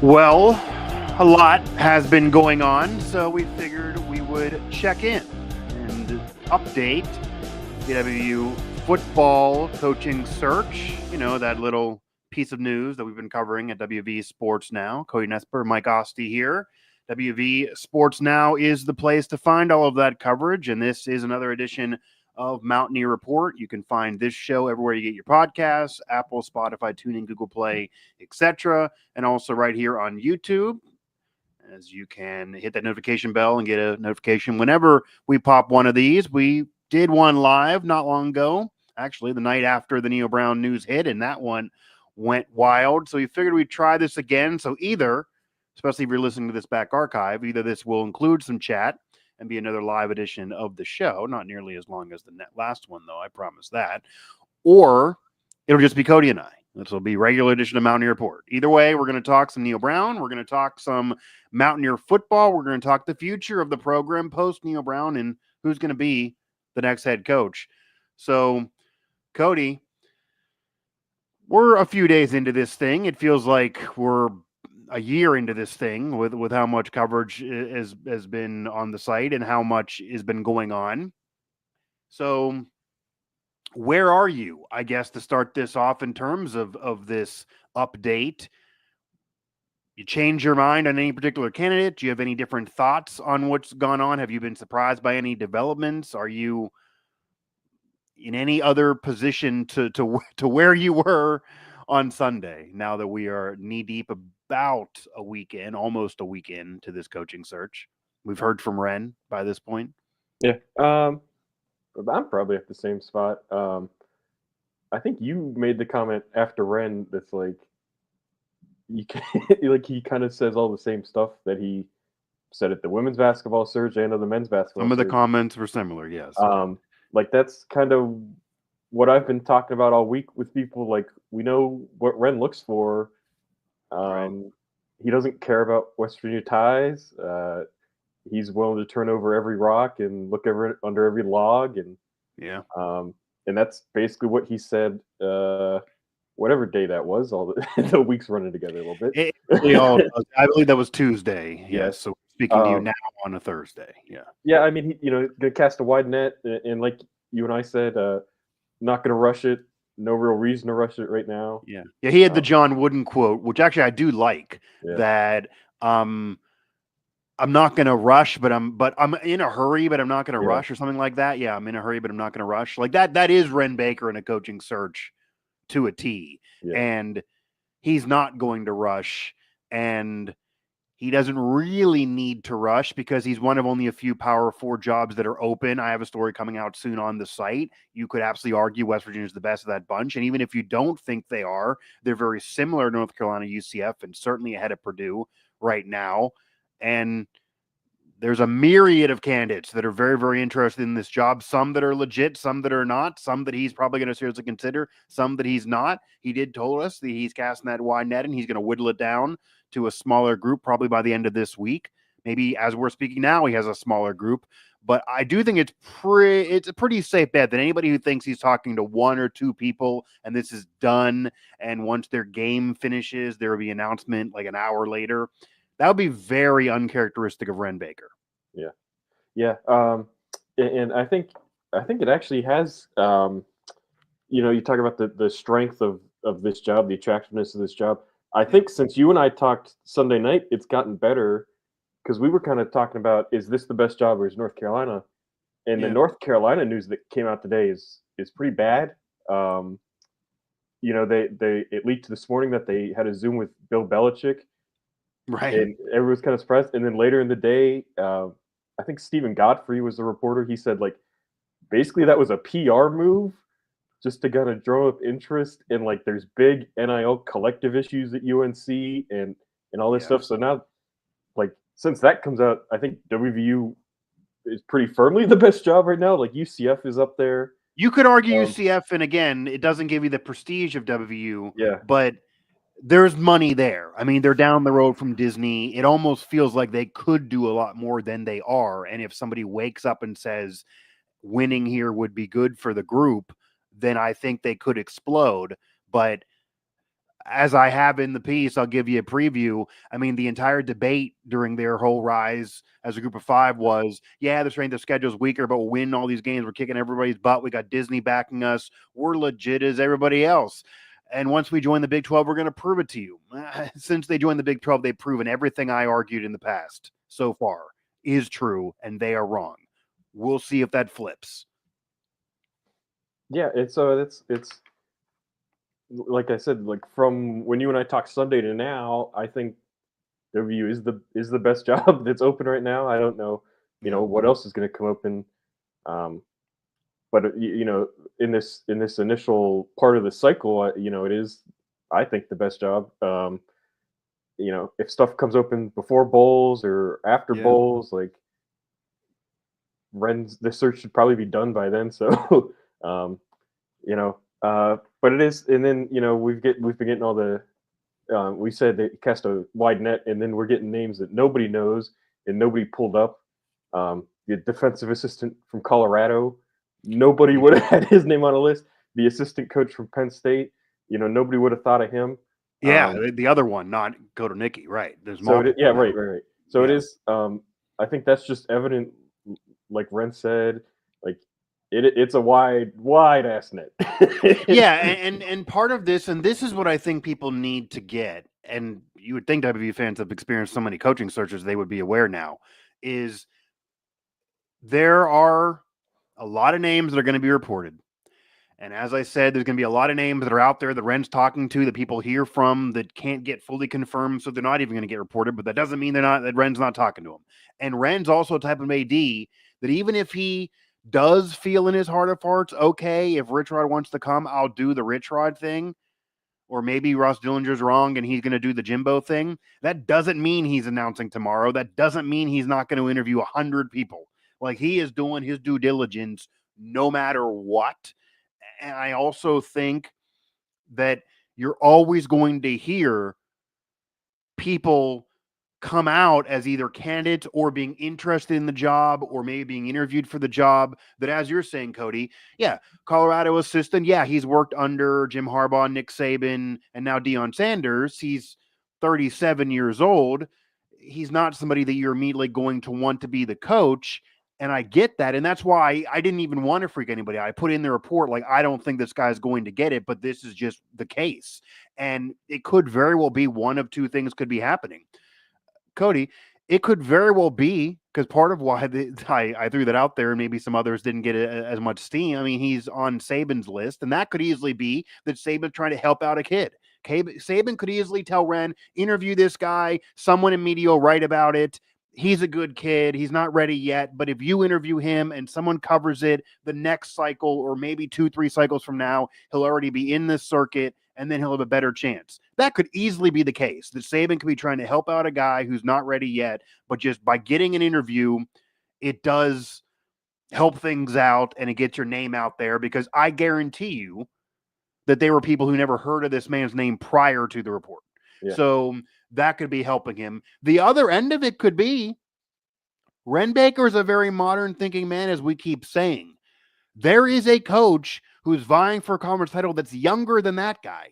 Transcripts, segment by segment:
Well, a lot has been going on, so we figured we would check in and update the WVU football coaching search. You know, that little piece of news that we've been covering at WV Sports Now. Cody Nespor, Mike Asti here. WV Sports Now is the place to find all of that coverage, and this is another edition of Mountaineer Report. You can find this show everywhere you get your podcasts, Apple, Spotify, TuneIn, Google Play, etc., and also right here on YouTube, as you can hit that notification bell and get a notification whenever we pop one of these. We did one live not long ago, actually the night after the Neal Brown news hit, and that one went wild. So we figured we'd try this again. So either, especially if you're listening to this back archive, either this will include some chat and be another live edition of the show, not nearly as long as the last one, though, I promise that, or it'll just be Cody and I. This will be regular edition of Mountaineer Report. Either way, we're going to talk some Neal Brown. We're going to talk some Mountaineer football. We're going to talk the future of the program post Neal Brown and who's going to be the next head coach. So, Cody, we're a few days into this thing. It feels like we're a year into this thing with how much coverage has been on the site and how much has been going on. So where are you, I guess, to start this off in terms of this update? You change your mind on any particular candidate? Do you have any different thoughts on what's gone on? Have you been surprised by any developments? Are you in any other position to where you were on Sunday, now that we are knee deep about a weekend, almost a weekend to this coaching search? We've heard from Ren by this point. Yeah. I'm probably at the same spot. I think you made the comment after Ren that's like you can, like he kind of says all the same stuff that he said at the women's basketball surge and at the men's basketball Some of the surge. comments were similar, yes. Like that's kind of what I've been talking about all week with people. Like we know what Ren looks for. Right. He doesn't care about West Virginia ties. He's willing to turn over every rock and look under every log, Yeah. and that's basically what he said. Whatever day that was, all the weeks running together a little bit. It really all does. I believe that was Tuesday. Yeah. Yes. So speaking to you now on a Thursday. Yeah. Yeah, I mean, gonna cast a wide net, and like you and I said, not gonna rush it. No real reason to rush it right now. Yeah. Yeah. He had the John Wooden quote, which actually I do like. Yeah. That I'm not gonna rush, but I'm in a hurry, but I'm not gonna rush, or something like that. Yeah, I'm in a hurry, but I'm not gonna rush. Like that is Ren Baker in a coaching search to a T. Yeah. And he's not going to rush, and he doesn't really need to rush because he's one of only a few Power 4 jobs that are open. I have a story coming out soon on the site. You could absolutely argue West Virginia is the best of that bunch. And even if you don't think they are, they're very similar to North Carolina, UCF, and certainly ahead of Purdue right now. And there's a myriad of candidates that are very, very interested in this job. Some that are legit, some that are not, some that he's probably going to seriously consider, some that he's not. He did told us that he's casting that wide net and he's going to whittle it down to a smaller group probably by the end of this week. Maybe as we're speaking now, he has a smaller group. But I do think it's a pretty safe bet that anybody who thinks he's talking to one or two people and this is done, and once their game finishes, there will be an announcement like an hour later. That would be very uncharacteristic of Ren Baker. Yeah. Yeah. And I think it actually has, you talk about the strength of this job, the attractiveness of this job. I think since you and I talked Sunday night, it's gotten better because we were kind of talking about, is this the best job or is North Carolina? And the North Carolina news that came out today is pretty bad. It leaked this morning that they had a Zoom with Bill Belichick. Right. And everyone's kind of surprised. And then later in the day, I think Stephen Godfrey was the reporter. He said, like, basically that was a PR move just to kind of drum up interest. And, like, there's big NIL collective issues at UNC and all this stuff. So now, like, since that comes out, I think WVU is pretty firmly the best job right now. Like, UCF is up there. You could argue UCF, and again, it doesn't give you the prestige of WVU. Yeah. But there's money there. I mean, they're down the road from Disney. It almost feels like they could do a lot more than they are. And if somebody wakes up and says winning here would be good for the group, then I think they could explode. But as I have in the piece, I'll give you a preview. I mean, the entire debate during their whole rise as a group of five was, yeah, the strength of schedule is weaker, but we'll win all these games. We're kicking everybody's butt. We got Disney backing us. We're legit as everybody else. And once we join the Big 12, we're going to prove it to you. Since they joined the Big 12, they've proven everything I argued in the past so far is true, and they are wrong. We'll see if that flips. Yeah, it's like I said, like from when you and I talked Sunday to now, I think WVU is the best job that's open right now. I don't know, Yeah. what else is going to come open. Um, but in this initial part of the cycle, it is, I think, the best job. If stuff comes open before bowls or after Yeah. bowls, like the search should probably be done by then. So, but it is, and then we've been getting all the we said they cast a wide net, and then we're getting names that nobody knows and nobody pulled up. The defensive assistant from Colorado, nobody would have had his name on a list. The assistant coach from Penn State, nobody would have thought of him. Yeah, the other one, not go to Nikki, right? There's So multiple. yeah, right. So it Yeah. is. I think that's just evident, like Ren said, like it's a wide ass net. Yeah, and part of this, and this is what I think people need to get, and you would think WVU fans have experienced so many coaching searches, they would be aware now, is there are a lot of names that are going to be reported. And as I said, there's going to be a lot of names that are out there that Ren's talking to, that people hear from, that can't get fully confirmed, so they're not even going to get reported. But that doesn't mean that Ren's not talking to them. And Ren's also a type of AD that even if he does feel in his heart of hearts, okay, if Rich Rod wants to come, I'll do the Rich Rod thing. Or maybe Ross Dillinger's wrong and he's going to do the Jimbo thing. That doesn't mean he's announcing tomorrow. That doesn't mean he's not going to interview 100 people. Like, he is doing his due diligence no matter what. And I also think that you're always going to hear people come out as either candidates or being interested in the job or maybe being interviewed for the job that, as you're saying, Cody, yeah, Colorado assistant, yeah, he's worked under Jim Harbaugh, Nick Saban, and now Deion Sanders. He's 37 years old. He's not somebody that you're immediately going to want to be the coach. And I get that. And that's why I didn't even want to freak anybody out. I put in the report, like, I don't think this guy's going to get it, but this is just the case. And it could very well be one of two things could be happening. Cody, it could very well be, because part of why I threw that out there and maybe some others didn't get as much steam. I mean, he's on Saban's list, and that could easily be that Saban's trying to help out a kid. Saban could easily tell Ren, interview this guy, someone in media will write about it. He's a good kid. He's not ready yet. But if you interview him and someone covers it the next cycle or maybe 2-3 cycles from now, he'll already be in this circuit and then he'll have a better chance. That could easily be the case, that Saban could be trying to help out a guy who's not ready yet, but just by getting an interview, it does help things out and it gets your name out there, because I guarantee you that there were people who never heard of this man's name prior to the report. Yeah. So that could be helping him. The other end of it could be Ren Baker is a very modern thinking man, as we keep saying. There is a coach who's vying for a conference title that's younger than that guy.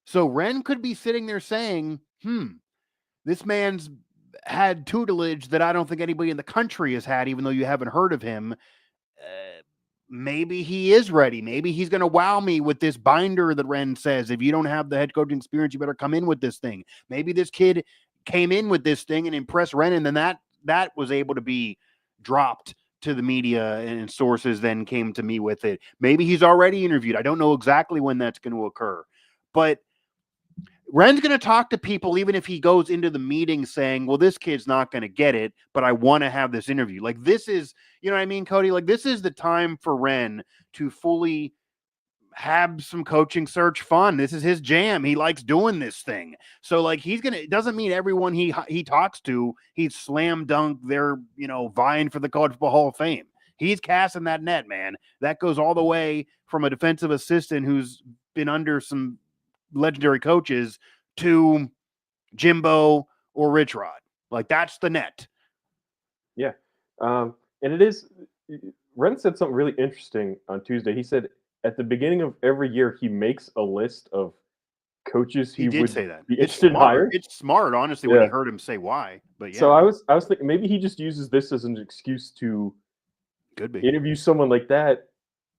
So Ren could be sitting there saying, this man's had tutelage that I don't think anybody in the country has had, even though you haven't heard of him. Maybe he is ready. Maybe he's going to wow me with this binder that Ren says, if you don't have the head coaching experience, you better come in with this thing. Maybe this kid came in with this thing and impressed Ren, and then that was able to be dropped to the media, and sources then came to me with it. Maybe he's already interviewed. I don't know exactly when that's going to occur, but Ren's going to talk to people, even if he goes into the meeting saying, well, this kid's not going to get it, but I want to have this interview. Like, this is, you know what I mean, Cody? Like, this is the time for Ren to fully have some coaching search fun. This is his jam. He likes doing this thing. So, like, it doesn't mean everyone he talks to, he's slam dunk, they're, vying for the College Football Hall of Fame. He's casting that net, man. That goes all the way from a defensive assistant who's been under some legendary coaches to Jimbo or Rich Rod. Like, that's the net. Yeah. And it is, Ren said something really interesting on Tuesday. He said at the beginning of every year, he makes a list of coaches He he did would say that. be It's interested in smart. hiring. It's smart, honestly, when Yeah. you heard him say why. But So yeah, I was thinking maybe he just uses this as an excuse to could be. interview someone like that,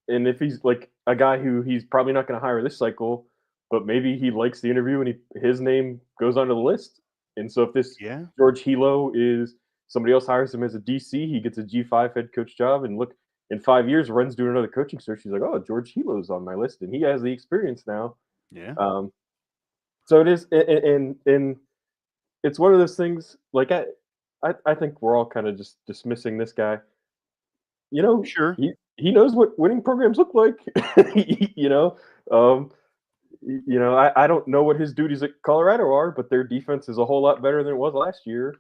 and if he's like a guy who he's probably not going to hire this cycle, but maybe he likes the interview and his name goes onto the list. And so if this Yeah. George Hilo is somebody else hires him as a DC, he gets a G5 head coach job, and look, in 5 years, Ren's doing another coaching search. He's like, oh, George Hilo's on my list, and he has the experience now. Yeah. So it is, and it's one of those things. Like I think we're all kind of just dismissing this guy. You know, Sure. he knows what winning programs look like. you know, um, I don't know what his duties at Colorado are, but their defense is a whole lot better than it was last year.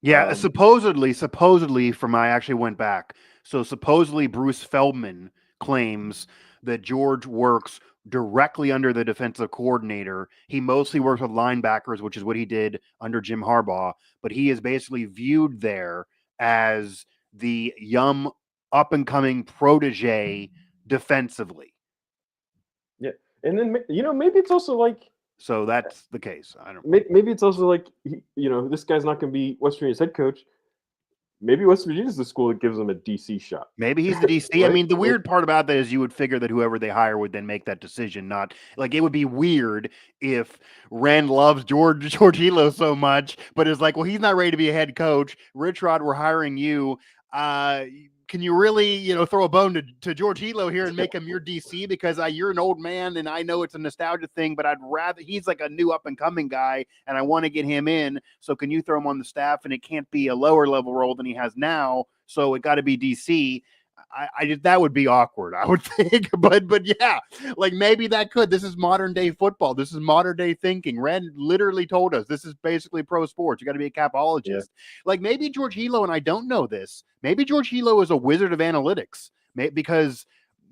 Yeah, supposedly from I actually went back. So supposedly Bruce Feldman claims that George works directly under the defensive coordinator. He mostly works with linebackers, which is what he did under Jim Harbaugh, but he is basically viewed there as the young up and coming protege defensively. Yeah, and then maybe it's also like So that's the case. I don't maybe it's also like this guy's not going to be West Virginia's head coach. Maybe West Virginia's the school that gives him a DC shot. Maybe he's the DC. I Right? mean, the weird part about that is you would figure that whoever they hire would then make that decision. Not like it would be weird if Ren loves George Hilo so much, but is like, well, he's not ready to be a head coach. Rich Rod, we're hiring you. Can you really, throw a bone to George Hilo here and make him your DC because you're an old man and I know it's a nostalgia thing, but I'd rather he's like a new up and coming guy and I want to get him in. So can you throw him on the staff and it can't be a lower level role than he has now? So it got to be DC. I just that would be awkward, I would think. But yeah, like maybe that could. This is modern day football. This is modern day thinking. Ren literally told us this is basically pro sports. You got to be a capologist. Yeah. Like maybe George Hilo, and I don't know this. Maybe George Hilo is a wizard of analytics because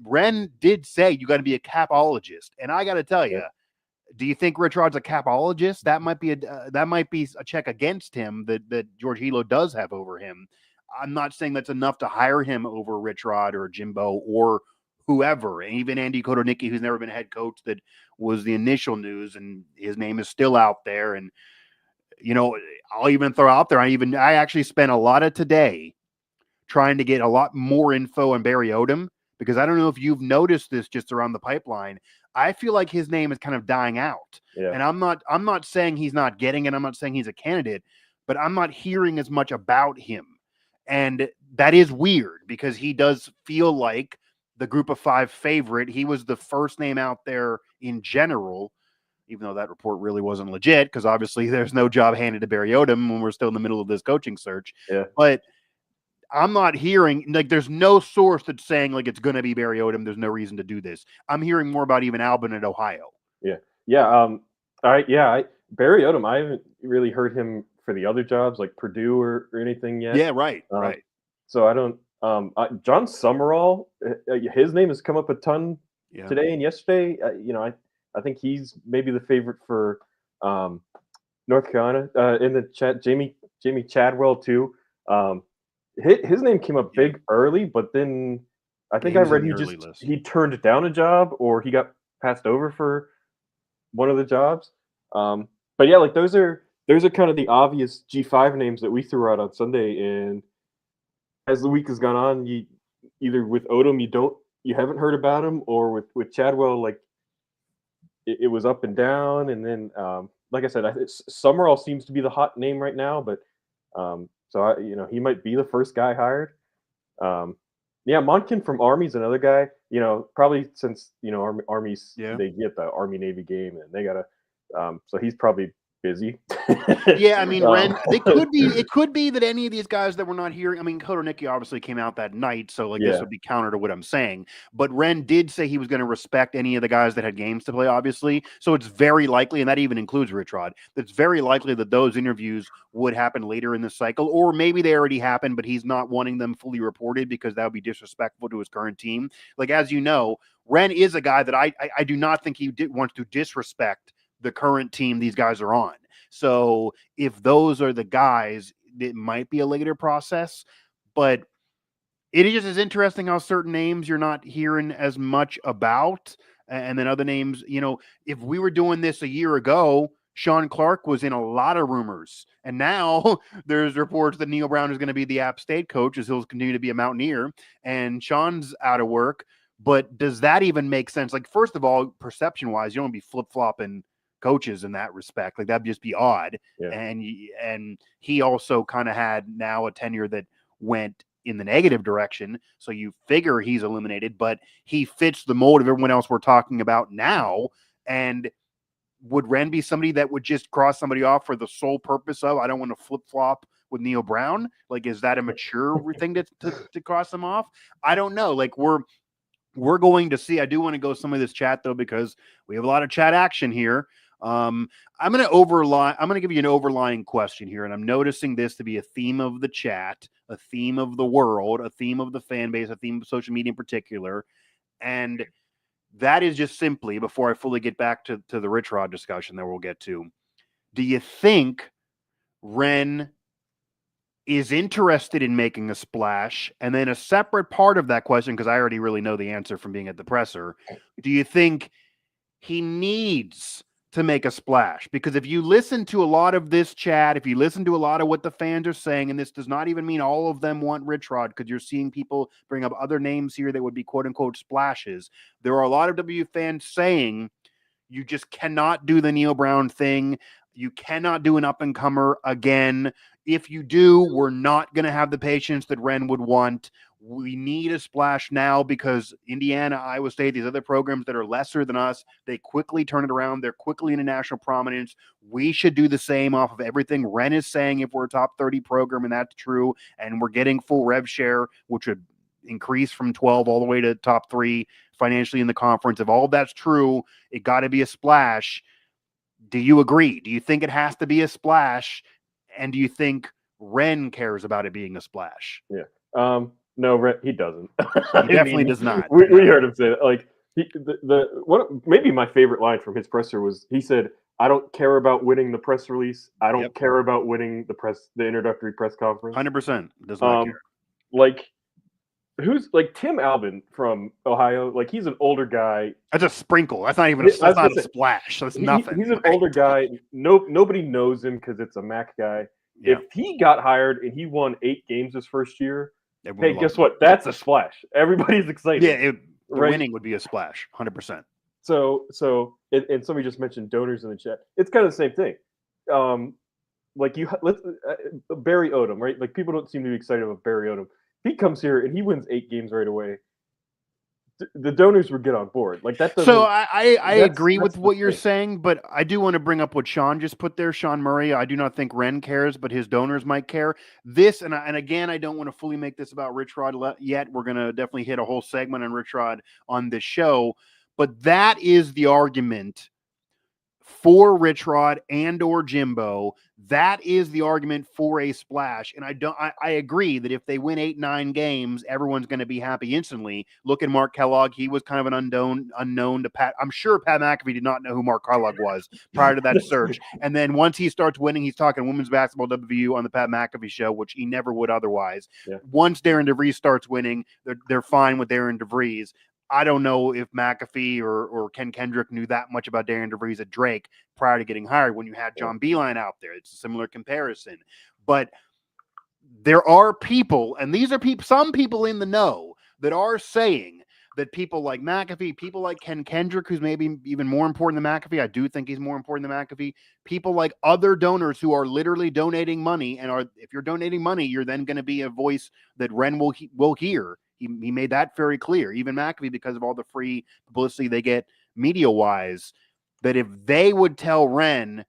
Ren did say you got to be a capologist, and I got to tell you. Yeah. Do you think Rich Rod's a capologist? That might be a check against him that George Hilo does have over him. I'm not saying that's enough to hire him over Rich Rod or Jimbo or whoever, and even Andy Kotonicki, who's never been a head coach, that was the initial news, and his name is still out there. And I'll even throw out there. I actually spent a lot of today trying to get a lot more info on Barry Odom because I don't know if you've noticed this just around the pipeline. I feel like his name is kind of dying out. Yeah. And I'm not saying he's not getting it. I'm not saying he's a candidate, but I'm not hearing as much about him. And that is weird because he does feel like the group of 5 favorite. He was the first name out there in general, even though that report really wasn't legit because obviously there's no job handed to Barry Odom when we're still in the middle of this coaching search. Yeah. But I'm not hearing like there's no source that's saying like it's going to be Barry Odom. There's no reason to do this. I'm hearing more about even Albin at Ohio. Yeah. Yeah. Barry Odom, I haven't really heard him for the other jobs like Purdue or anything yet. Yeah, right. Right. So I don't. John Summerall, his name has come up a ton today and yesterday. I think he's maybe the favorite for North Carolina. In the chat, Jamie Chadwell too. His name came up big early, but then I think I read he turned down a job or he got passed over for one of the jobs. But yeah, like those are kind of the obvious G5 names that we threw out on Sunday. And as the week has gone on, you either with Odom you haven't heard about him, or with Chadwell, like it was up and down. And then like I said, Summerall seems to be the hot name right now, but so he might be the first guy hired. Yeah, Monken from Army's another guy. Probably since Army's they get the Army Navy game and they gotta. So he's probably busy. Yeah, I mean, Ren. It could be that any of these guys that we're not hearing. I mean, Kotonicki obviously came out that night, so this would be counter to what I'm saying. But Ren did say he was going to respect any of the guys that had games to play, obviously. So it's very likely, and that even includes Rich Rod. It's very likely that those interviews would happen later in the cycle, or maybe they already happened, but he's not wanting them fully reported because that would be disrespectful to his current team. Like as you know, Ren is a guy that I do not think he wants to disrespect the current team these guys are on. So if those are the guys, it might be a later process, but it just is interesting how certain names you're not hearing as much about. And then other names, if we were doing this a year ago, Sean Clark was in a lot of rumors. And now there's reports that Neal Brown is going to be the App State coach as he'll continue to be a Mountaineer. And Sean's out of work. But does that even make sense? Like, first of all, perception-wise, you don't be flip-flopping coaches in that respect. Like, that'd just be odd. Yeah. And he also kind of had now a tenure that went in the negative direction. So you figure he's eliminated, but he fits the mold of everyone else we're talking about now. And would Ren be somebody that would just cross somebody off for the sole purpose of, I don't want to flip-flop with Neal Brown? Like, is that a mature thing to cross him off? I don't know. Like, we're going to see. I do want to go some of this chat though, because we have a lot of chat action here. I'm going to give you an overlying question here, and I'm noticing this to be a theme of the chat, a theme of the world, a theme of the fan base, a theme of social media in particular. And that is just simply, before I fully get back to the Rich Rod discussion that we'll get to, do you think Ren is interested in making a splash? And then a separate part of that question, because I already really know the answer from being at the presser, do you think he needs to make a splash? Because if you listen to a lot of this chat, if you listen to a lot of what the fans are saying, and this does not even mean all of them want Rich Rod, because you're seeing people bring up other names here that would be quote unquote splashes. There are a lot of W fans saying you just cannot do the Neal Brown thing. You cannot do an up-and-comer again. If you do, we're not going to have the patience that Ren would want. We need a splash now because Indiana, Iowa State, these other programs that are lesser than us, they quickly turn it around. They're quickly in a national prominence. We should do the same off of everything Ren is saying if we're a top 30 program, and that's true, and we're getting full rev share, which would increase from 12 all the way to top 3 financially in the conference. If all of that's true, it got to be a splash. Do you agree? Do you think it has to be a splash? And do you think Ren cares about it being a splash? Yeah. No, Ren, he doesn't. He definitely does not. We heard him say that. Like, maybe my favorite line from his presser was, he said, "I don't care about winning the press release. I don't care about winning the introductory press conference." 100% does not care. Like, who's like Tim Albin from Ohio? Like, he's an older guy. That's a sprinkle. That's not even a splash. That's nothing. He's an older guy. Nobody knows him because it's a MAC guy. Yeah. If he got hired and he won 8 games his first year, hey, guess what? That's a splash. Everybody's excited. Yeah, winning would be a splash, 100%. So, and somebody just mentioned donors in the chat. It's kind of the same thing. Barry Odom, right? Like, people don't seem to be excited about Barry Odom. If he comes here and he wins 8 games right away, the donors would get on board. Like, that doesn't. So I agree with what you're saying, but I do want to bring up what Sean just put there. Sean Murray, I do not think Ren cares, but his donors might care. This, and again, I don't want to fully make this about Rich Rod yet. We're going to definitely hit a whole segment on Rich Rod on this show, but that is the argument for Rich Rod and or Jimbo. That is the argument for a splash. And I agree that if they win 8-9 games, everyone's going to be happy instantly. Look at Mark Kellogg. He was kind of an unknown to Pat. I'm sure Pat McAfee did not know who Mark Kellogg was prior to that search. And then once he starts winning, he's talking women's basketball WVU on the Pat McAfee show, which he never would otherwise. Yeah. Once Darren DeVries starts winning, they're fine with Darren DeVries. I don't know if McAfee or Ken Kendrick knew that much about Darren DeVries at Drake prior to getting hired when you had John Beilein out there. It's a similar comparison. But there are people, and these are some people in the know that are saying that people like McAfee, people like Ken Kendrick, who's maybe even more important than McAfee. I do think he's more important than McAfee. People like other donors who are literally donating money, and if you're donating money, you're then going to be a voice that Ren will hear. He made that very clear. Even McAfee, because of all the free publicity they get media-wise, that if they would tell Ren,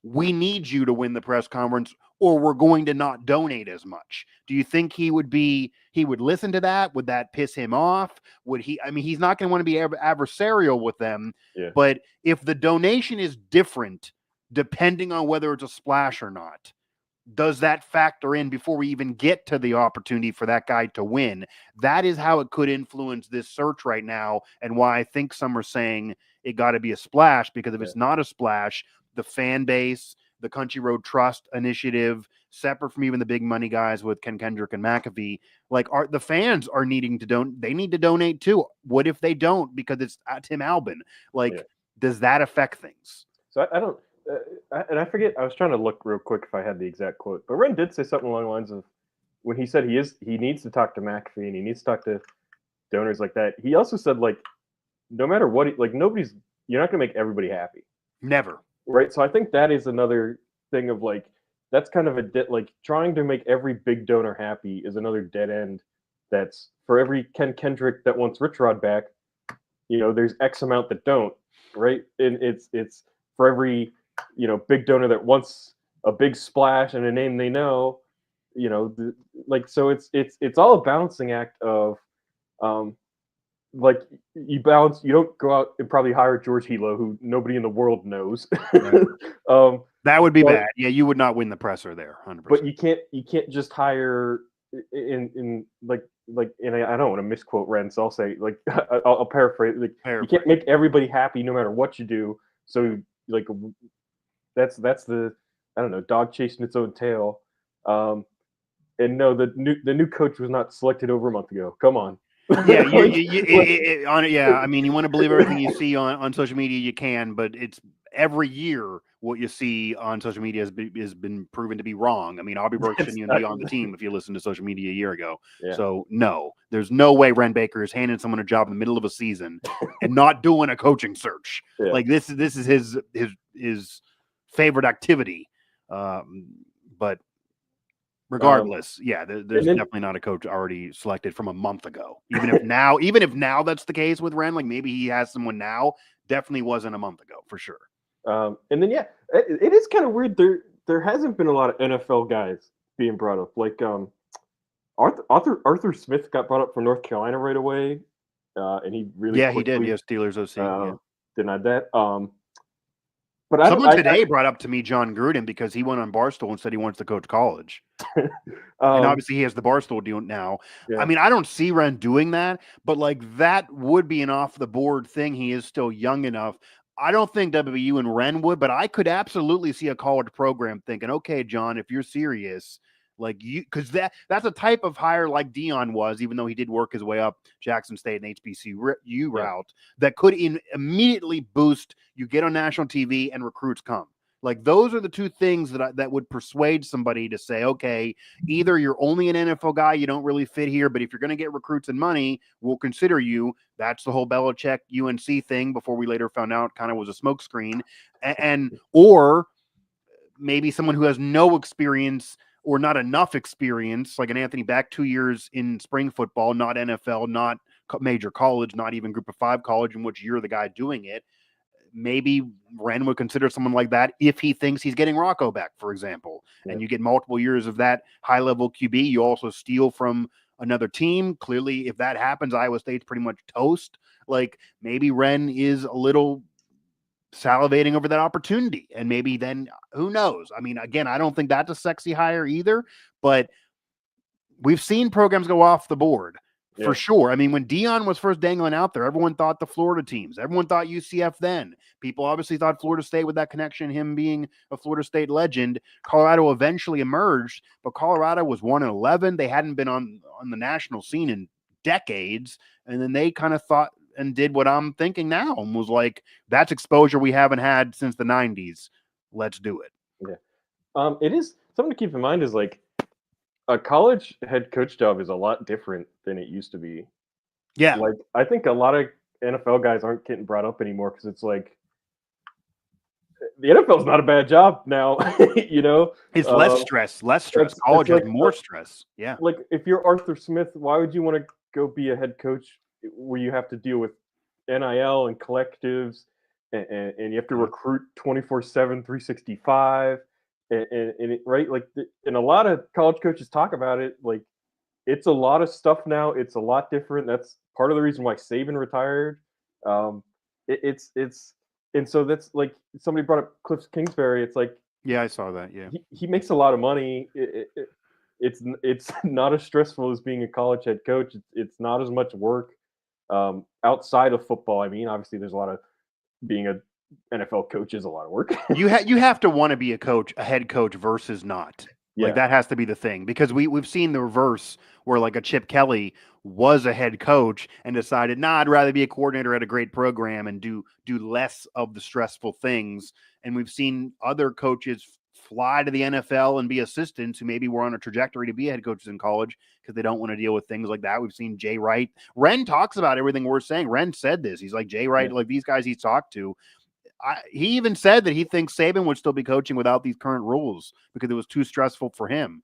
we need you to win the press conference or we're going to not donate as much. Do you think he would listen to that? Would that piss him off? He's not going to want to be adversarial with them. Yeah. But if the donation is different, depending on whether it's a splash or not, does that factor in before we even get to the opportunity for that guy to win? That is how it could influence this search right now, and why I think some are saying it got to be a splash, because if it's not a splash, the fan base, the Country Road Trust initiative, separate from even the big money guys with Ken Kendrick and McAfee, like the fans are needing to donate. They need to donate too. What if they don't because it's Tim Albin? Like, does that affect things? So I don't, and I forget. I was trying to look real quick if I had the exact quote, but Ren did say something along the lines of when he said he needs to talk to McAfee and he needs to talk to donors like that. He also said like no matter what, you're not going to make everybody happy. Never. Right. So I think that is another thing of like, that's kind of like trying to make every big donor happy is another dead end. That's for every Ken Kendrick that wants Rich Rod back, there's X amount that don't, right? And it's for every, big donor that wants a big splash and a name they know, so it's all a balancing act of, like you don't go out and probably hire George Hilo, who nobody in the world knows. Right. That would be bad. Yeah, you would not win the presser there, 100%. But you can't just hire in like and I don't want to misquote Ren, so I'll say like I'll paraphrase. Like you can't make everybody happy no matter what you do. So like that's the I don't know, dog chasing its own tail. And no, the new coach was not selected over a month ago. Come on. Yeah, I mean, you want to believe everything you see on social media, you can, but it's every year what you see on social media has been proven to be wrong. I mean, Aubrey Burke shouldn't even be on the team if you listened to social media a year ago. Yeah. So no, there's no way Ren Baker is handing someone a job in the middle of a season and not doing a coaching search. Yeah. Like this is his favorite activity. But regardless, there's definitely not a coach already selected from a month ago. Even if now that's the case with Ren, like maybe he has someone now, definitely wasn't a month ago for sure. And then it is kind of weird. There hasn't been a lot of NFL guys being brought up. Like Arthur Smith got brought up from North Carolina right away, and he really he did. Yeah, Steelers OC. Denied that. But someone today brought up to me John Gruden because he went on Barstool and said he wants to coach college. And obviously he has the Barstool deal now. Yeah. I mean, I don't see Ren doing that, but like that would be an off the board thing. He is still young enough. I don't think WVU and Ren would, but I could absolutely see a college program thinking, okay, John, if you're serious, like you, because that's a type of hire like Dion was, even though he did work his way up Jackson State and HBCU route, that could immediately boost. You get on national TV and recruits come. Like those are the two things that would persuade somebody to say, okay, either you're only an NFL guy, you don't really fit here, but if you're going to get recruits and money, we'll consider you. That's the whole Belichick UNC thing before we later found out kind of was a smokescreen. Or maybe someone who has no experience or not enough experience, like an Anthony Beck, 2 years in spring football, not NFL, not major college, not even group of 5 college in which you're the guy doing it. Maybe Ren would consider someone like that if he thinks he's getting Rocco back, for example, and you get multiple years of that high-level QB. You also steal from another team. Clearly, if that happens, Iowa State's pretty much toast. Like maybe Ren is a little salivating over that opportunity, and maybe then who knows? I mean, again, I don't think that's a sexy hire either, but we've seen programs go off the board. For sure. I mean, when Dion was first dangling out there, everyone thought the Florida teams. Everyone thought UCF then. People obviously thought Florida State with that connection, him being a Florida State legend. Colorado eventually emerged, but Colorado was 1-11. They hadn't been on the national scene in decades. And then they kind of thought and did what I'm thinking now and was like, that's exposure we haven't had since the 90s. Let's do it. Yeah. It is something to keep in mind is like, a college head coach job is a lot different than it used to be. Yeah. Like, I think a lot of NFL guys aren't getting brought up anymore because it's like, the NFL is not a bad job now, It's less stress. College has more stress. Yeah. Like, if you're Arthur Smith, why would you want to go be a head coach where you have to deal with NIL and collectives and you have to recruit 24/7, 365? Right, like, and a lot of college coaches talk about it. Like, it's a lot of stuff now. It's a lot different. That's part of the reason why Saban retired. And so that's like somebody brought up Cliff Kingsbury. It's like, yeah, I saw that. Yeah, he makes a lot of money. It's not as stressful as being a college head coach. It's not as much work outside of football. I mean, obviously, there's a lot of being a NFL coach is a lot of work. You have to want to be a head coach versus not. Like that has to be the thing, because we've seen the reverse where like a Chip Kelly was a head coach and decided, nah, I'd rather be a coordinator at a great program and do less of the stressful things. And we've seen other coaches fly to the NFL and be assistants who maybe were on a trajectory to be head coaches in college because they don't want to deal with things like that. We've seen Jay Wright. Ren talks about everything we're saying. Ren said this. He's like, Jay Wright, like these guys he's talked to, he even said that he thinks Saban would still be coaching without these current rules because it was too stressful for him.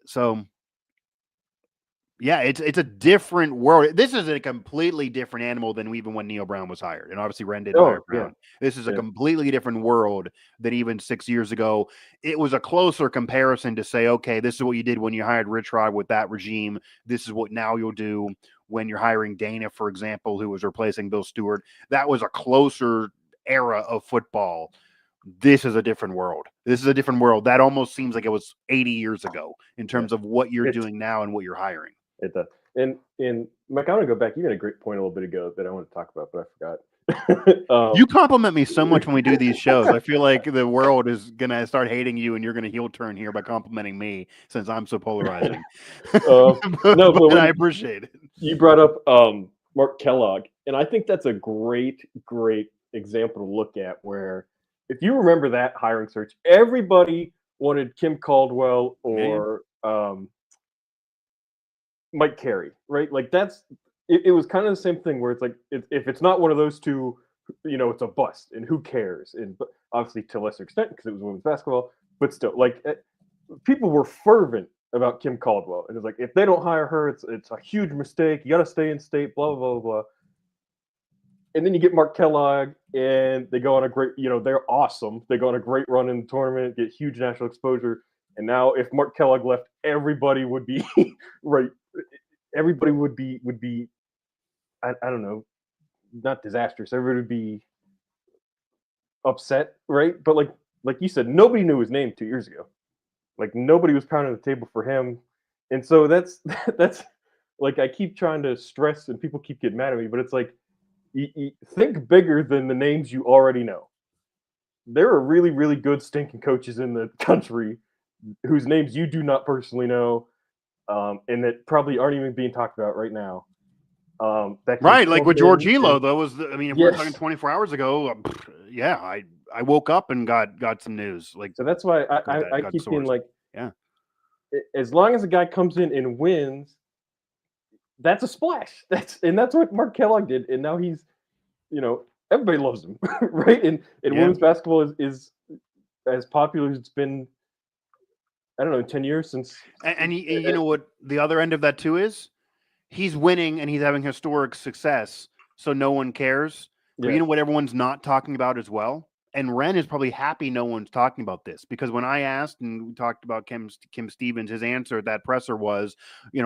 So, yeah, it's a different world. This is a completely different animal than even when Neal Brown was hired. And obviously Ren didn't hire Brown. Yeah. This is a completely different world than even 6 years ago. It was a closer comparison to say, okay, this is what you did when you hired Rich Rod with that regime. This is what now you'll do when you're hiring Dana, for example, who was replacing Bill Stewart. That was a closer era of football. This is a different world. This is a different world. That almost seems like it was 80 years ago in terms of what you're doing now and what you're hiring. It does. And Mike, I want to go back. You made a great point a little bit ago that I want to talk about, but I forgot. You compliment me so much when we do these shows. I feel like the world is going to start hating you and you're going to heel turn here by complimenting me since I'm so polarizing. But I appreciate it. You brought up Mark Kellogg, and I think that's a great example to look at where if you remember that hiring search, everybody wanted Kim Caldwell or Mike Carey, right? Like it was kind of the same thing where it's like if it's not one of those two, it's a bust, and who cares? And obviously to a lesser extent because it was women's basketball, but still, like people were fervent about Kim Caldwell, and it's like if they don't hire her, it's a huge mistake. You got to stay in state, blah blah blah blah. And then you get Mark Kellogg, and they go on a great, they're awesome. They go on a great run in the tournament, get huge national exposure. And now, if Mark Kellogg left, everybody would be right. Everybody would be, I don't know, not disastrous. Everybody would be upset, right? But like you said, nobody knew his name 2 years ago. Like nobody was pounding the table for him, and so that's like I keep trying to stress, and people keep getting mad at me, but it's like you think bigger than the names you already know. There are really, really good stinking coaches in the country whose names you do not personally know, and that probably aren't even being talked about right now. Right, like with George Hilo, though, if we're talking 24 hours ago, I woke up and got some news. Like, so that's why I keep being like, as long as a guy comes in and wins, that's a splash. That's what Mark Kellogg did, and now he's, everybody loves him, right? And women's basketball is as popular as it's been. I don't know, 10 years since. And you know what the other end of that too is? He's winning and he's having historic success, so no one cares. But you know what everyone's not talking about as well? And Ren is probably happy no one's talking about this, because when I asked and we talked about Kim Stevens, his answer at that presser was,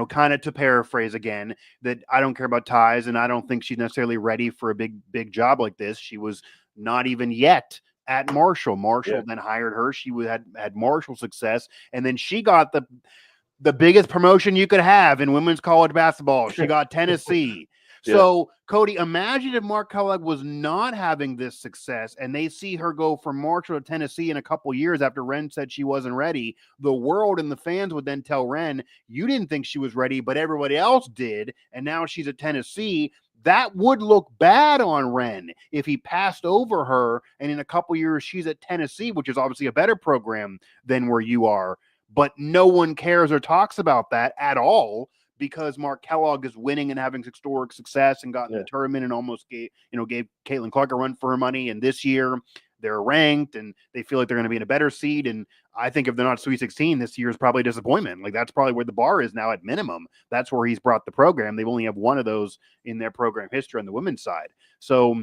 kind of to paraphrase again, that I don't care about ties and I don't think she's necessarily ready for a big job like this. She was not even yet at Marshall. Marshall then hired her. She had Marshall success, and then she got the biggest promotion you could have in women's college basketball. She got Tennessee. So, Cody, imagine if Mark Kellogg was not having this success and they see her go from Marshall to Tennessee in a couple years after Ren said she wasn't ready. The world and the fans would then tell Ren, you didn't think she was ready, but everybody else did, and now she's at Tennessee. That would look bad on Ren if he passed over her, and in a couple years she's at Tennessee, which is obviously a better program than where you are. But no one cares or talks about that at all, because Mark Kellogg is winning and having historic success and got in the tournament and almost gave Caitlin Clark a run for her money. And this year they're ranked and they feel like they're going to be in a better seed. And I think if they're not Sweet 16, this year is probably a disappointment. Like that's probably where the bar is now at minimum. That's where he's brought the program. They've only have one of those in their program history on the women's side. So,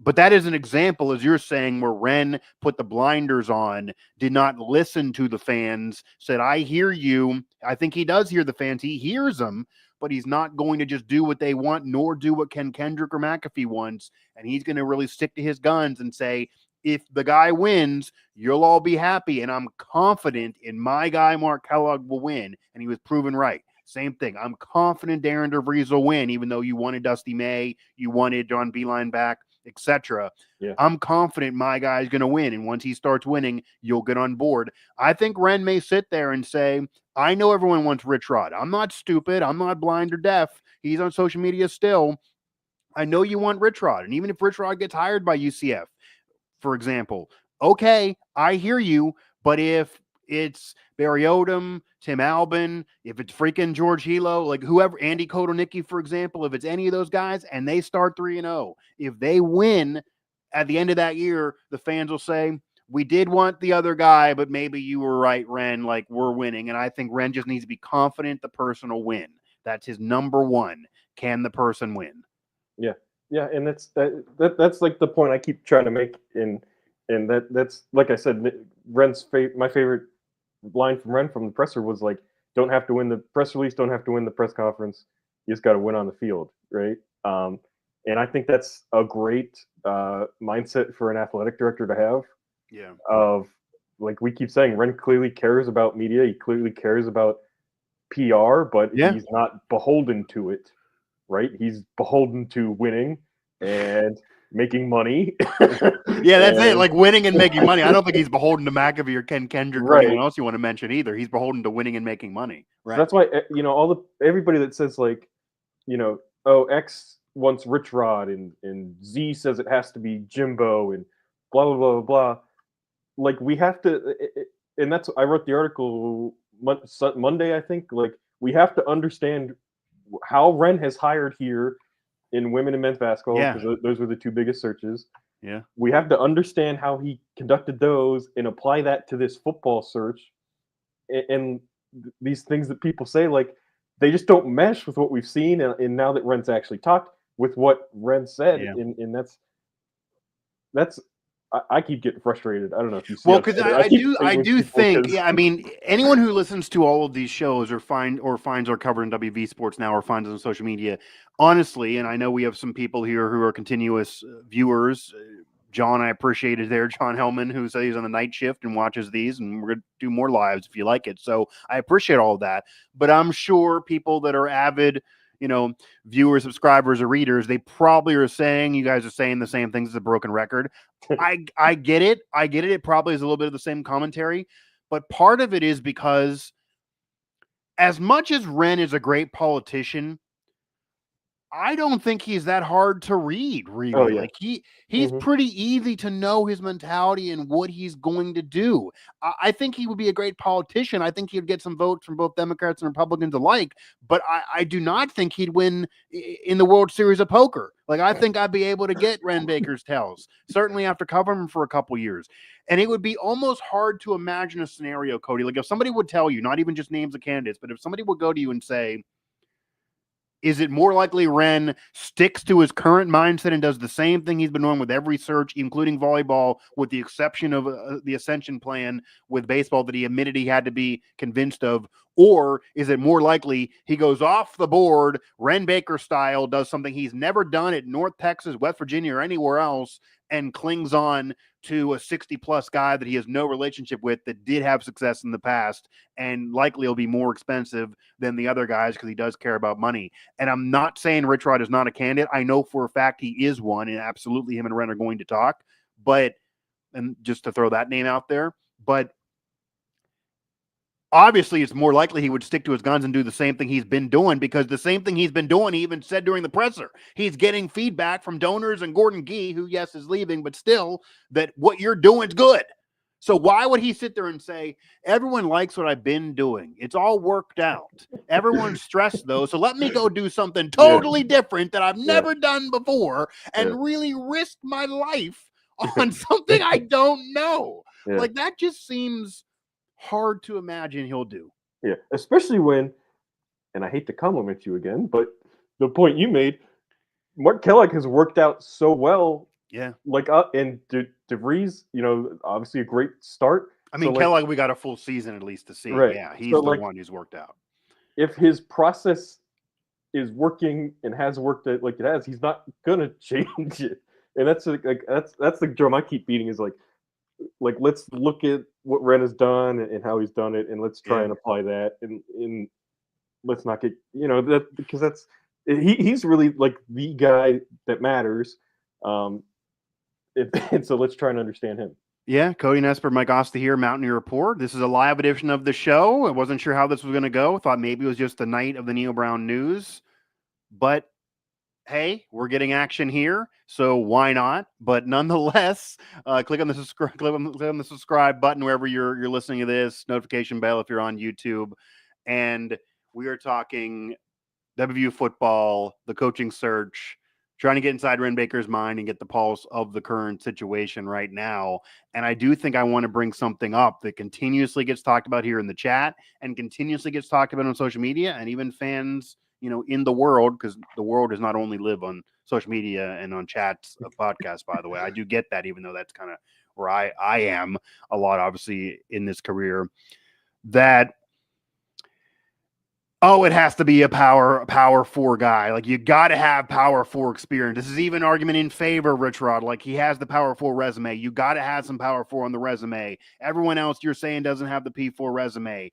but that is an example, as you're saying, where Ren put the blinders on, did not listen to the fans, said, I hear you. I think he does hear the fans. He hears them, but he's not going to just do what they want, nor do what Ken Kendrick or McAfee wants. And he's going to really stick to his guns and say, if the guy wins, you'll all be happy. And I'm confident in my guy, Mark Kellogg, will win. And he was proven right. Same thing. I'm confident Darren DeVries will win, even though you wanted Dusty May, you wanted John Beilein back. etc. Yeah. I'm confident my guy's going to win. And once he starts winning, you'll get on board. I think Ren may sit there and say, I know everyone wants Rich Rod. I'm not stupid. I'm not blind or deaf. He's on social media still. I know you want Rich Rod. And even if Rich Rod gets hired by UCF, for example, okay, I hear you. But if it's Barry Odom, Tim Albin, if it's freaking George Hilo, like whoever, Andy Kotelnicki, for example, if it's any of those guys and they start 3-0, if they win at the end of that year, the fans will say, we did want the other guy, but maybe you were right, Ren, like we're winning. And I think Ren just needs to be confident the person will win. That's his number one. Can the person win? Yeah. Yeah, and that's like the point I keep trying to make and that's like I said, my favorite line from Ren from the presser was like, don't have to win the press release, don't have to win the press conference, you just got to win on the field, right? And I think that's a great mindset for an athletic director to have. Yeah. Of like we keep saying, Ren clearly cares about media, he clearly cares about PR, but he's not beholden to it, right? He's beholden to winning and making money. Yeah, that's it. Like winning and making money. I don't think he's beholden to McAfee or Ken Kendrick or anyone else you want to mention either. He's beholden to winning and making money. Right. So that's why everybody that says like, oh, X wants Rich Rod and Z says it has to be Jimbo and blah blah blah blah blah. Like we have to, and that's I wrote the article Monday, I think. Like we have to understand how Ren has hired here in women and men's basketball, because those were the two biggest searches. Yeah. We have to understand how he conducted those and apply that to this football search. And these things that people say, like, they just don't mesh with what we've seen. And now that Ren's actually talked with what Ren said, and that's I keep getting frustrated. I don't know if you see. Well, because I do think, I mean, anyone who listens to all of these shows or finds our cover in WV Sports Now or finds us on social media, honestly, and I know we have some people here who are continuous viewers. John, I appreciate it there. John Hellman, who says he's on the night shift and watches these, and we're going to do more lives if you like it. So I appreciate all of that. But I'm sure people that are avid, viewers, subscribers, or readers, they probably are saying, you guys are saying the same things as a broken record. I get it. I get it. It probably is a little bit of the same commentary. But part of it is because as much as Ren is a great politician, I don't think he's that hard to read, really. Oh, yeah. Like he's pretty easy to know his mentality and what he's going to do. I think he would be a great politician. I think he'd get some votes from both Democrats and Republicans alike, but I do not think he'd win in the World Series of Poker. Like, I think I'd be able to get Ren Baker's tells, certainly after covering him for a couple years. And it would be almost hard to imagine a scenario, Cody. Like if somebody would tell you, not even just names of candidates, but if somebody would go to you and say, is it more likely Ren sticks to his current mindset and does the same thing he's been doing with every search, including volleyball, with the exception of the Ascension plan with baseball that he admitted he had to be convinced of? Or is it more likely he goes off the board, Ren Baker style, does something he's never done at North Texas, West Virginia, or anywhere else, and clings on to a 60-plus guy that he has no relationship with that did have success in the past and likely will be more expensive than the other guys because he does care about money? And I'm not saying Rich Rod is not a candidate. I know for a fact he is one, and absolutely him and Ren are going to talk. But, and just to throw that name out there, but obviously it's more likely he would stick to his guns and do the same thing he's been doing, because the same thing he's been doing, he even said during the presser, he's getting feedback from donors and Gordon Gee, who, yes, is leaving, but still, that what you're doing is good. So why would he sit there and say, everyone likes what I've been doing, it's all worked out, everyone's stressed though, so let me go do something totally different that I've never done before and really risk my life on something I don't know? Like, that just seems hard to imagine he'll do. Yeah, especially when, and I hate to compliment you again, but the point you made, Mark Kellogg has worked out so well. Yeah. Like, and DeVries, obviously a great start. I mean, so Kellogg, we got a full season at least to see. Right. Yeah, he's the one who's worked out. If his process is working and has worked it like it has, he's not gonna change it. And that's that's the drum I keep beating, is like let's look at what Ren has done and how he's done it, and let's try and apply that, and let's not get that, because that's he's really like the guy that matters. and so let's try and understand him. Yeah, Cody Nespor, Mike Asti here, Mountaineer Report. This is a live edition of the show. I wasn't sure how this was going to go. Thought maybe it was just the night of the Neal Brown news. But hey, we're getting action here, so why not? But nonetheless, click on the subscribe button wherever you're listening to this, notification bell if you're on YouTube. And we are talking WVU football, the coaching search, trying to get inside Ren Baker's mind and get the pulse of the current situation right now. And I do think I want to bring something up that continuously gets talked about here in the chat and continuously gets talked about on social media and even fans, in the world, because the world does not only live on social media and on chats of podcasts, by the way. I do get that, even though that's kind of where I am a lot, obviously, in this career, that it has to be a power four guy. Like, you got to have power four experience. This is even an argument in favor of Rich Rod. Like, he has the power four resume. You got to have some power four on the resume. Everyone else you're saying doesn't have the P4 resume.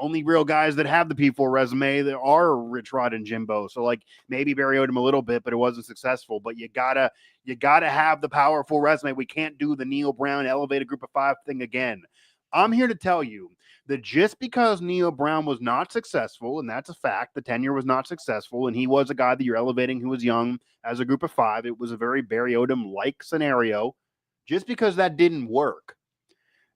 Only real guys that have the P4 resume that are Rich Rod and Jimbo. So, like, maybe Barry owed him a little bit, but it wasn't successful. But you gotta have the power four resume. We can't do the Neal Brown elevated group of five thing again. I'm here to tell you that just because Neal Brown was not successful, and that's a fact, the tenure was not successful, and he was a guy that you're elevating who was young as a group of five. It was a very Barry Odom-like scenario. Just because that didn't work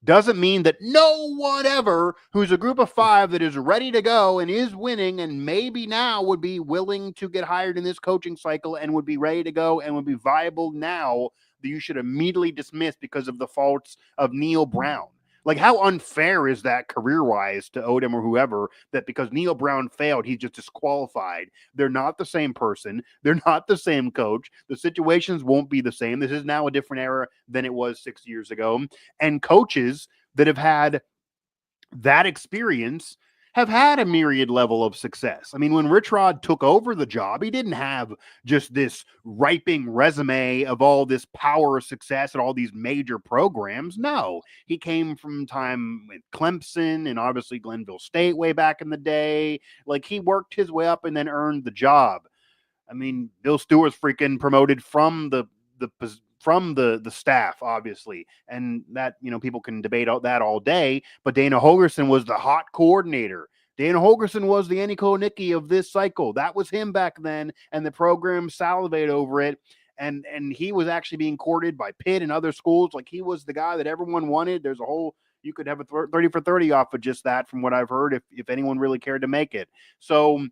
doesn't mean that no one ever who's a group of five that is ready to go and is winning and maybe now would be willing to get hired in this coaching cycle and would be ready to go and would be viable now, that you should immediately dismiss because of the faults of Neal Brown. Like, how unfair is that career-wise to Odom or whoever, that because Neal Brown failed, he's just disqualified? They're not the same person. They're not the same coach. The situations won't be the same. This is now a different era than it was 6 years ago. And coaches that have had that experience have had a myriad level of success. I mean, when Rich Rod took over the job, he didn't have just this ripening resume of all this power of success at all these major programs. No, he came from time with Clemson and obviously Glenville State way back in the day. Like, he worked his way up and then earned the job. I mean, Bill Stewart's freaking promoted from the staff, obviously, and that, people can debate that all day, but Dana Holgerson was the hot coordinator. Dana Holgerson was the Annie Konicki of this cycle. That was him back then, and the program salivated over it, and he was actually being courted by Pitt and other schools. Like, he was the guy that everyone wanted. There's a whole, you could have a 30 for 30 off of just that, from what I've heard, if anyone really cared to make it. So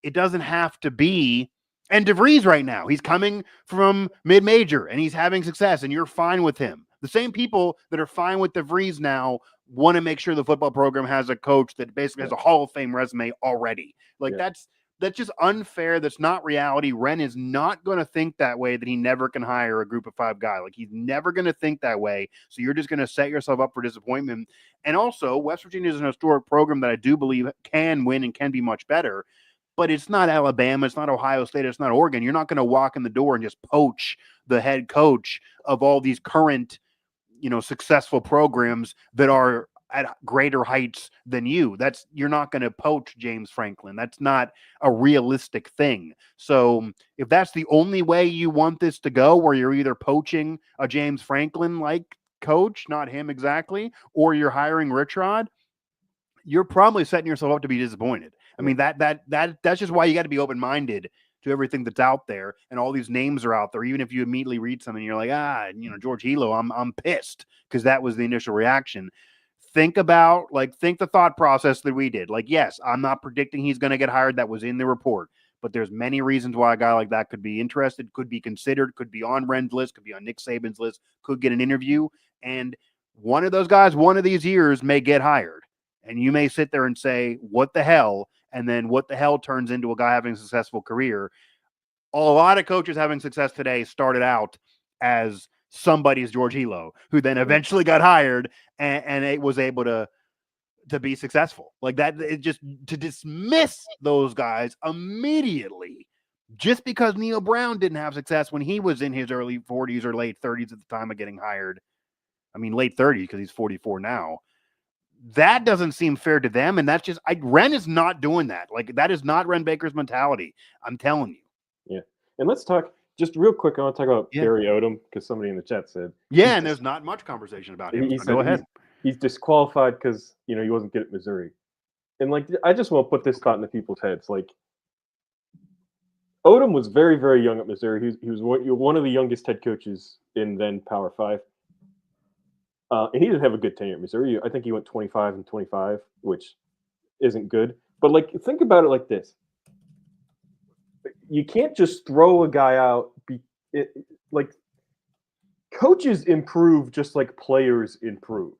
it doesn't have to be. And DeVries right now, he's coming from mid-major and he's having success, and you're fine with him. The same people that are fine with DeVries now want to make sure the football program has a coach that basically has a Hall of Fame resume already. Like, that's just unfair. That's not reality. Ren is not going to think that way, that he never can hire a group of five guy. Like, he's never going to think that way. So you're just going to set yourself up for disappointment. And also, West Virginia is an historic program that I do believe can win and can be much better. But it's not Alabama, it's not Ohio State, it's not Oregon. You're not going to walk in the door and just poach the head coach of all these current, successful programs that are at greater heights than you. You're not going to poach James Franklin. That's not a realistic thing. So if that's the only way you want this to go, where you're either poaching a James Franklin-like coach, not him exactly, or you're hiring Rich Rod, you're probably setting yourself up to be disappointed. I mean, that's just why you got to be open-minded to everything that's out there, and all these names are out there. Even if you immediately read something, you're like, George Hilo, I'm pissed, because that was the initial reaction. Think the thought process that we did. Like, yes, I'm not predicting he's going to get hired. That was in the report. But there's many reasons why a guy like that could be interested, could be considered, could be on Ren's list, could be on Nick Saban's list, could get an interview. And one of those guys, one of these years, may get hired. And you may sit there and say, what the hell? And then what the hell turns into a guy having a successful career. A lot of coaches having success today started out as somebody's George Hilo, who then eventually got hired and it was able to be successful. Like that, it just, to dismiss those guys immediately just because Neal Brown didn't have success when he was in his early 40s or late 30s at the time of getting hired. I mean, late 30s, because he's 44 now. That doesn't seem fair to them, and that's just Ren is not doing that. Like, that is not Ren Baker's mentality. I'm telling you. Yeah, and let's talk. Just real quick, I want to talk about Yeah. Barry Odom because somebody in the chat said. Yeah, and there's not much conversation about him. He So said go ahead. he's disqualified because he wasn't good at Missouri, and like I just want to put this thought into people's heads. Like Odom was very very young at Missouri. He was one of the youngest head coaches in then Power 5. And he didn't have a good tenure at Missouri. I think he went 25 and 25, which isn't good. But like, think about it like this: you can't just throw a guy out. Like, coaches improve just like players improve,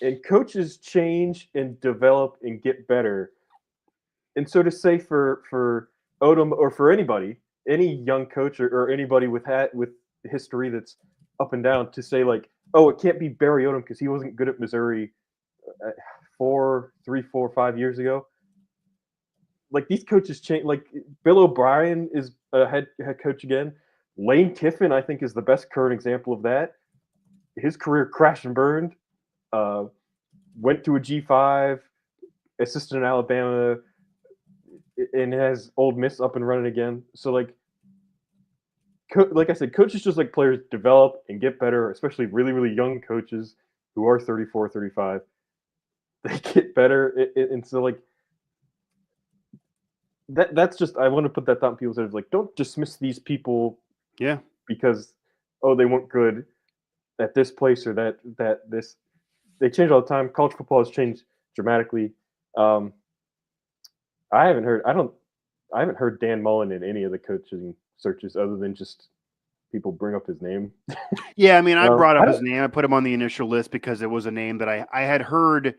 and coaches change and develop and get better. And so, to say for Odom or for anybody, any young coach or anybody with history that's up and down, to say like, oh, it can't be Barry Odom because he wasn't good at Missouri 3, 4, 5 years ago. Like these coaches change. Like Bill O'Brien is a head coach again. Lane Kiffin, I think, is the best current example of that. His career crashed and burned. Went to a G5, assistant in Alabama, and has Ole Miss up and running again. So like I said, coaches just like players develop and get better, especially really, really young coaches who are 34, 35. They get better. And so like that's just, I want to put that thought in people's heads. Like, don't dismiss these people because, they weren't good at this place or this. They change all the time. College football has changed dramatically. I haven't heard Dan Mullen in any of the coaching searches other than just people bring up his name. Yeah, I mean, I brought up his name. I put him on the initial list because it was a name that I had heard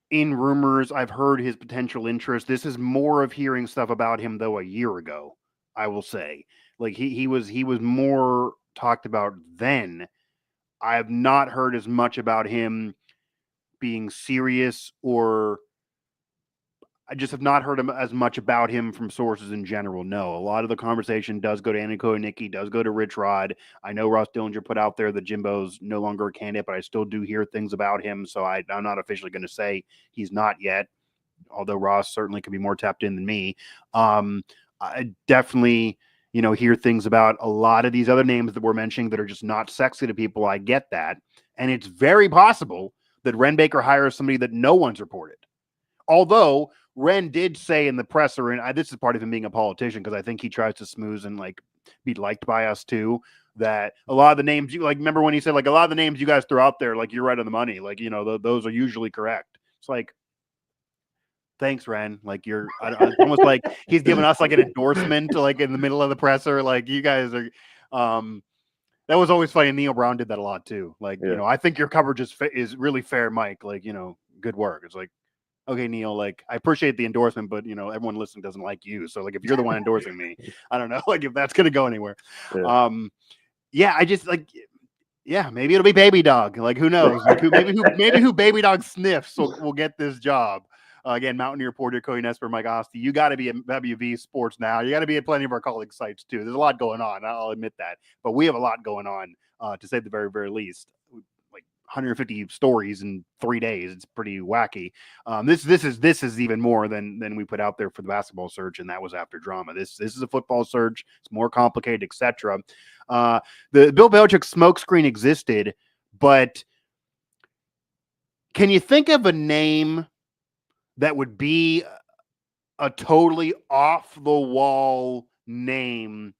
in rumors. I've heard his potential interest. This is more of hearing stuff about him, though, a year ago, I will say. Like, he was more talked about then. I have not heard as much about him being serious, or I just have not heard as much about him from sources in general. No, a lot of the conversation does go to Andy Konicki, does go to Rich Rod. I know Ross Dillinger put out there that Jimbo's no longer a candidate, but I still do hear things about him. So I'm not officially going to say he's not yet, although Ross certainly could be more tapped in than me. I definitely, hear things about a lot of these other names that we're mentioning that are just not sexy to people. I get that. And it's very possible that Ren Baker hires somebody that no one's reported. Although Ren did say in the presser, and this is part of him being a politician, because I think he tries to smooth and like be liked by us too, that a lot of the names you like, remember when he said like a lot of the names you guys throw out there, like you're right on the money, like, those are usually correct. It's like, thanks, Ren. Like it's almost like he's giving us like an endorsement, like in the middle of the presser. Like you guys are, that was always funny. Neal Brown did that a lot too. Like, I think your coverage is really fair, Mike. Like, good work. It's like, okay, Neal, like I appreciate the endorsement, but everyone listening doesn't like you. So like if you're the one endorsing me, I don't know, like if that's gonna go anywhere. I just like, maybe it'll be Baby Dog. Like who knows? Like maybe who Baby Dog sniffs will get this job. Again, Mountaineer Report, Cody Nespor, Mike Asti. You got to be at WV Sports now. You got to be at plenty of our colleague sites too. There's a lot going on. I'll admit that, but we have a lot going on to say the very, very least. Like 150 stories in 3 days. It's pretty wacky. This is even more than we put out there for the basketball search, and that was after drama. This is a football search. It's more complicated, etc. The Bill Belichick smokescreen existed, but can you think of a name that would be a totally off the wall name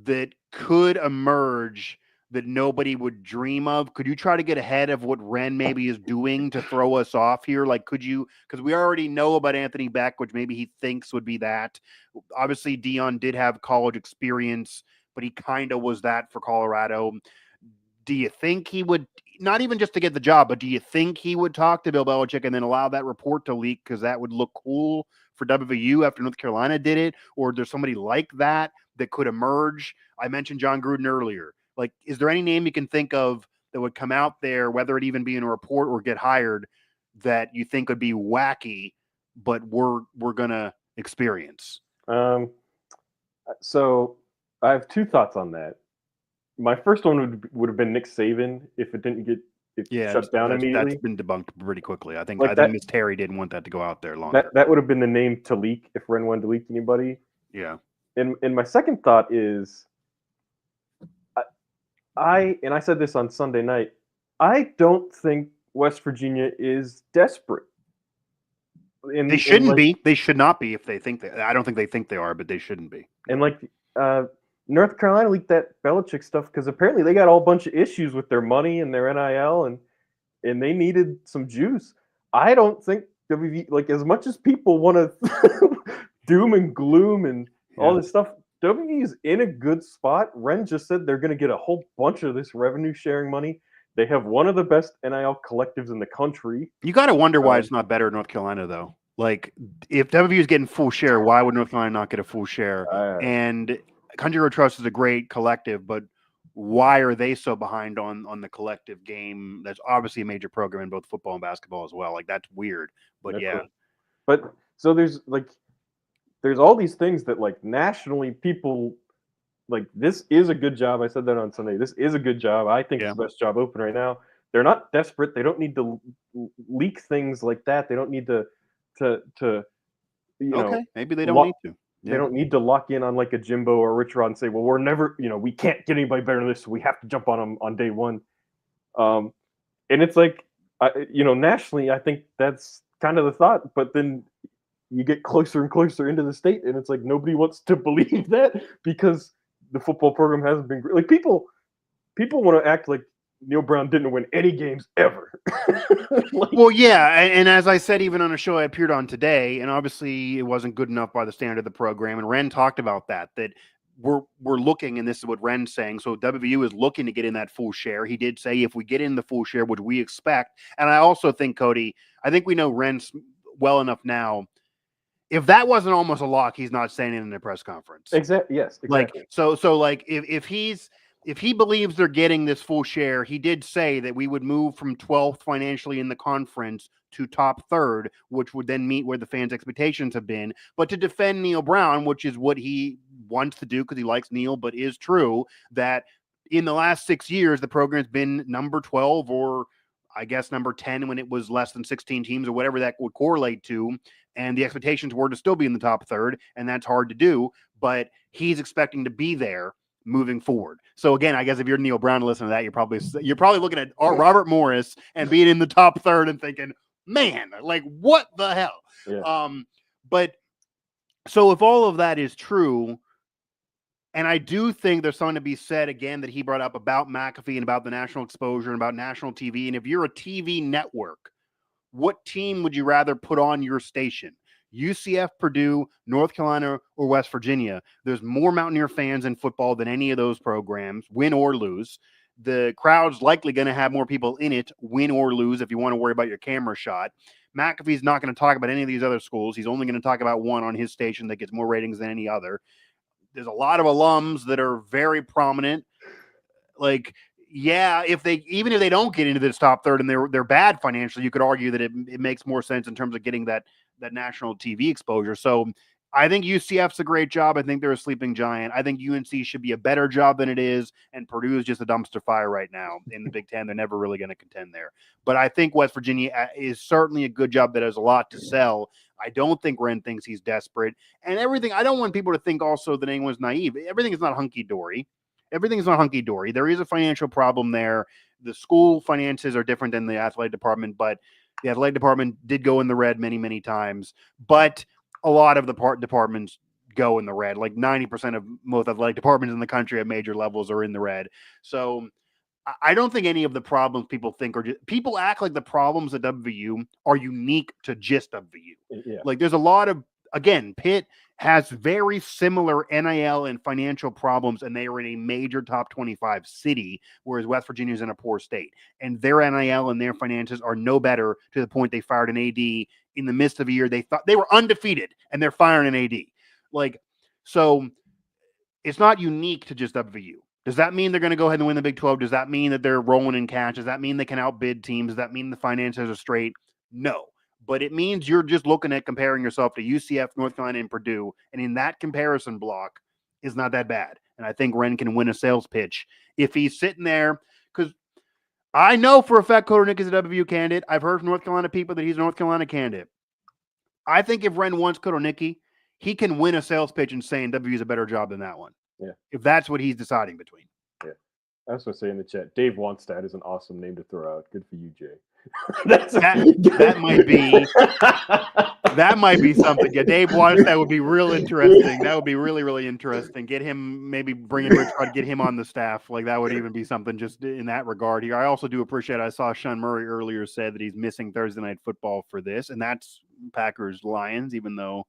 that could emerge that nobody would dream of? Could you try to get ahead of what Ren maybe is doing to throw us off here? Like, could you, because we already know about Anthony Beck, which maybe he thinks would be that. Obviously, Dion did have college experience, but he kind of was that for Colorado. Do you think he would, not even just to get the job, but do you think he would talk to Bill Belichick and then allow that report to leak because that would look cool for WVU after North Carolina did it? Or there's somebody like that could emerge? I mentioned John Gruden earlier. Like, is there any name you can think of that would come out there, whether it even be in a report or get hired, that you think would be wacky, but we're going to experience? So I have two thoughts on that. My first one would have been Nick Saban if it didn't get shut down immediately. That's been debunked pretty quickly. I think Miss Terry didn't want that to go out there long. That would have been the name to leak if Ren wanted to leak anybody. Yeah. And my second thought is, I said this on Sunday night, I don't think West Virginia is desperate. They In shouldn't like be. They should not be if they think that. I don't think they think they are, but they shouldn't be. and like North Carolina leaked that Belichick stuff because apparently they got a whole bunch of issues with their money and their NIL and they needed some juice. I don't think WV, like, as much as people want to doom and gloom and all this stuff, WV is in a good spot. Ren just said they're going to get a whole bunch of this revenue sharing money. They have one of the best NIL collectives in the country. You got to wonder why it's not better in North Carolina, though. Like, if WVU is getting full share, why would North Carolina not get a full share? And Country Road Trust is a great collective, but why are they so behind on the collective game? That's obviously a major program in both football and basketball as well. Like, that's weird. But That's yeah. what, but so there's all these things that like nationally people like, this is a good job. I said that on Sunday. This is a good job. I think it's the best job open right now. They're not desperate. They don't need to leak things like that. They don't need to you know, maybe they don't need to. They don't need to lock in on like a Jimbo or a Rich Rod and say, well, we're never, we can't get anybody better than this, so we have to jump on them on day one. And it's like, nationally, I think that's kind of the thought. But then you get closer and closer into the state, and it's like nobody wants to believe that because the football program hasn't been great. Like, people want to act like Neal Brown didn't win any games ever. Well, yeah, and as I said, even on a show I appeared on today, and obviously it wasn't good enough by the standard of the program, and Ren talked about that we're looking, and this is what Ren's saying, so WVU is looking to get in that full share. He did say if we get in the full share, which we expect, and I also think, Cody, I think we know Ren well enough now. If that wasn't almost a lock, he's not saying it in a press conference. Exactly. Yes. Exactly. Like if he believes they're getting this full share, he did say that we would move from 12th financially in the conference to top third, which would then meet where the fans' expectations have been. But to defend Neal Brown, which is what he wants to do because he likes Neal, but is true that in the last 6 years, the program's been number 12 or I guess number 10 when it was less than 16 teams or whatever that would correlate to. And the expectations were to still be in the top third, and that's hard to do. But he's expecting to be there moving forward. So again, I guess if you're Neal Brown to listen to that, you're probably looking at Robert Morris and being in the top third and thinking, man, like what the hell? Yeah. But so if all of that is true, and I do think there's something to be said again that he brought up about McAfee and about the national exposure and about national TV. And if you're a TV network, what team would you rather put on your station? UCF, Purdue, North Carolina, or West Virginia? There's more Mountaineer fans in football than any of those programs, win or lose. The crowd's likely going to have more people in it, win or lose, if you want to worry about your camera shot. McAfee's not going to talk about any of these other schools. He's only going to talk about one on his station that gets more ratings than any other. There's a lot of alums that are very prominent. Like, yeah, even if they don't get into this top third and they're bad financially, you could argue that it makes more sense in terms of getting that national TV exposure. So I think UCF's a great job. I think they're a sleeping giant. I think UNC should be a better job than it is, and Purdue is just a dumpster fire right now in the Big Ten. They're never really going to contend there. But I think West Virginia is certainly a good job that has a lot to sell. I don't think Ren thinks he's desperate. And everything, I don't want people to think also that anyone's naive. Everything is not hunky-dory. Everything's not hunky-dory. There is a financial problem there. The school finances are different than the athletic department, but the athletic department did go in the red many, many times. But a lot of the departments go in the red. Like 90% of most athletic departments in the country at major levels are in the red. So I don't think any of the problems people think are just, people act like the problems at WVU are unique to just WVU. Yeah. Like there's a lot of, again, Pitt has very similar NIL and financial problems, and they are in a major top 25 city, whereas West Virginia is in a poor state. And their NIL and their finances are no better, to the point they fired an AD in the midst of a year. They thought they were undefeated, and they're firing an AD. Like, so it's not unique to just WVU. Does that mean they're going to go ahead and win the Big 12? Does that mean that they're rolling in cash? Does that mean they can outbid teams? Does that mean the finances are straight? No. But it means you're just looking at comparing yourself to UCF, North Carolina, and Purdue. And in that comparison block is not that bad. And I think Ren can win a sales pitch if he's sitting there. Because I know for a fact Koternick is a WVU candidate. I've heard from North Carolina people that he's a North Carolina candidate. I think if Ren wants Koternick, he can win a sales pitch and saying WVU is a better job than that one. Yeah. If that's what he's deciding between. Yeah. I was going to say in the chat, Dave Wonstad is an awesome name to throw out. Good for you, Jay. that might be something. Yeah, Dave Wonstad would be real interesting. That would be really, really interesting. Get him, maybe bring in Rich Rod, get him on the staff. Like that would even be something just in that regard here. I also do appreciate, I saw Sean Murray earlier said that he's missing Thursday Night Football for this, and that's Packers Lions, even though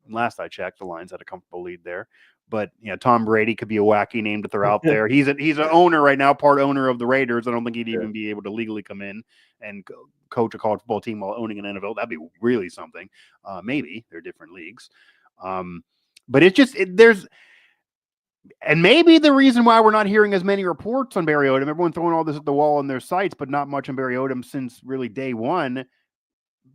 last I checked, the Lions had a comfortable lead there. But yeah, Tom Brady could be a wacky name to throw out there. He's an owner right now, part owner of the Raiders. I don't think he'd even be able to legally come in and coach a college football team while owning an NFL. That'd be really something. Maybe they're different leagues. But it's just there's, and maybe the reason why we're not hearing as many reports on Barry Odom, everyone throwing all this at the wall on their sites, but not much on Barry Odom since really day one.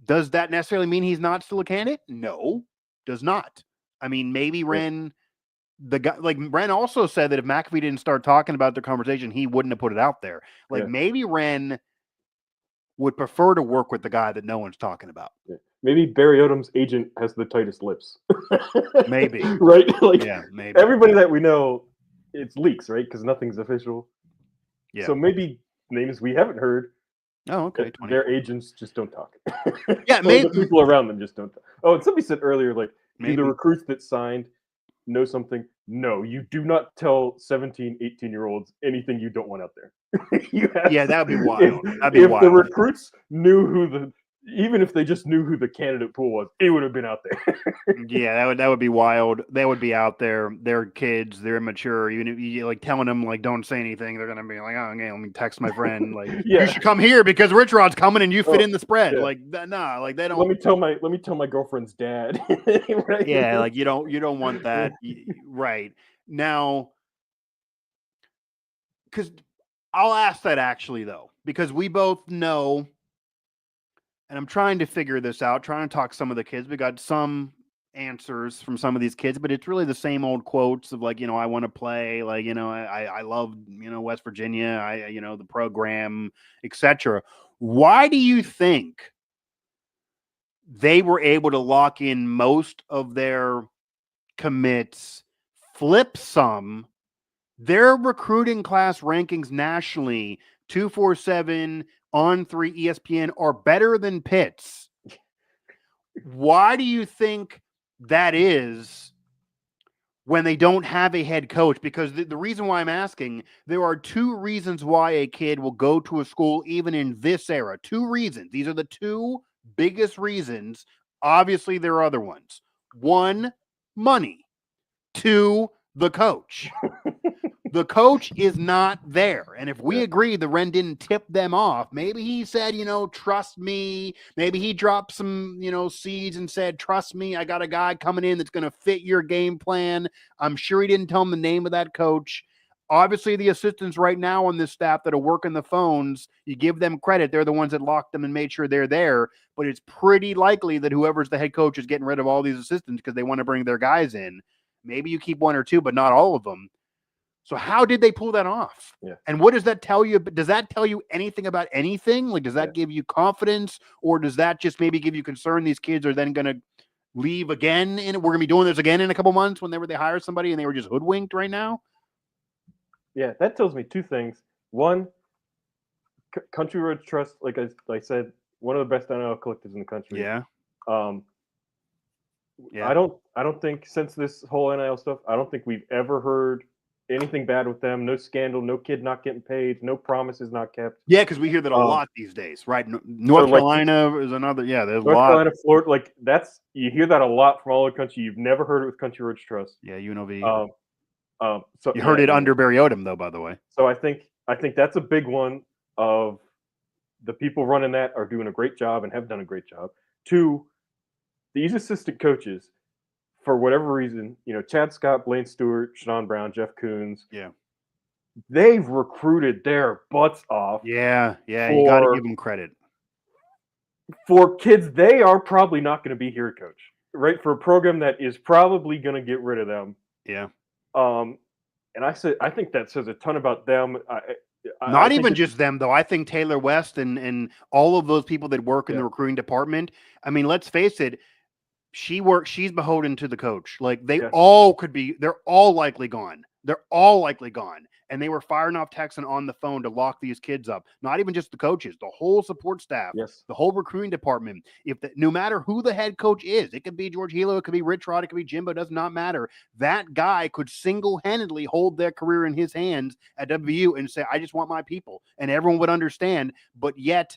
Does that necessarily mean he's not still a candidate? No, does not. I mean, maybe Ren. The guy, like Ren also said that if McAfee didn't start talking about their conversation, he wouldn't have put it out there. Like maybe Ren would prefer to work with the guy that no one's talking about. Maybe Barry Odom's agent has the tightest lips. Maybe. Right? Like maybe. Everybody that we know, it's leaks, right? Because nothing's official. Yeah. So maybe names we haven't heard. Oh, okay. Their agents just don't talk. Yeah, maybe the people around them just don't talk. Oh, and somebody said earlier, like, maybe the recruits that signed know something. No, you do not tell 17, 18-year-olds anything you don't want out there. That would be wild. If the recruits knew even if they just knew who the candidate pool was, it would have been out there. Yeah, that would be wild. They would be out there. They're kids. They're immature. Even if you like telling them like don't say anything, they're gonna be like, oh, okay, let me text my friend. Like you should come here because Rich Rod's coming and you fit in the spread. Yeah. Like nah, like they don't. Let me tell my girlfriend's dad. Right? Yeah, like you don't want that. Right now, because I'll ask that actually though, because we both know. And I'm trying to figure this out, trying to talk to some of the kids. We got some answers from some of these kids, but it's really the same old quotes of like, I want to play, like, I love, West Virginia, the program, etc. Why do you think they were able to lock in most of their commits, flip some? Their recruiting class rankings nationally, 247 on 3 ESPN are better than Pitt's. Why do you think that is when they don't have a head coach? Because the reason why I'm asking, there are two reasons why a kid will go to a school even in this era. Two reasons. These are the two biggest reasons. Obviously, there are other ones. One, money. Two, the coach. The coach is not there. And if we agree the Ren didn't tip them off, maybe he said, trust me. Maybe he dropped some, seeds and said, trust me, I got a guy coming in that's going to fit your game plan. I'm sure he didn't tell him the name of that coach. Obviously, the assistants right now on this staff that are working the phones, you give them credit. They're the ones that locked them and made sure they're there. But it's pretty likely that whoever's the head coach is getting rid of all these assistants because they want to bring their guys in. Maybe you keep one or two, but not all of them. So how did they pull that off? Yeah. And what does that tell you? Does that tell you anything about anything? Like, does that give you confidence, or does that just maybe give you concern these kids are then going to leave again? And we're going to be doing this again in a couple months whenever they hire somebody and they were just hoodwinked right now? Yeah, that tells me two things. One, Country Road Trust, like I said, one of the best NIL collectives in the country. Yeah. I don't think since this whole NIL stuff, I don't think we've ever heard anything bad with them. No scandal, no kid not getting paid, no promises not kept. Yeah, because we hear that a lot these days, right? North Carolina is another. Yeah, there's a lot. North Carolina, Florida, like you hear that a lot from all over the country. You've never heard it with Country Roads Trust. Yeah, UNLV. So you heard it under Barry Odom, though, by the way. So I think that's a big one. Of the people running that are doing a great job and have done a great job. Two, these assistant coaches, for whatever reason, Chad Scott, Blaine Stewart, Sean Brown, Jeff Coons. Yeah. They've recruited their butts off. Yeah. You got to give them credit. For kids, they are probably not going to be here, coach. Right? For a program that is probably going to get rid of them. Yeah. And I think that says a ton about them. Not even just them, though. I think Taylor West and all of those people that work in the recruiting department. I mean, let's face it. she's beholden to the coach. Like they're Yes. all likely gone. They're all likely gone. And they were firing off texts and on the phone to lock these kids up. Not even just the coaches, the whole support staff, Yes. the whole recruiting department. No matter who the head coach is, it could be George Hilo, it could be Rich Rod, it could be Jimbo, it does not matter. That guy could single-handedly hold their career in his hands at WVU and say, I just want my people. And everyone would understand, but yet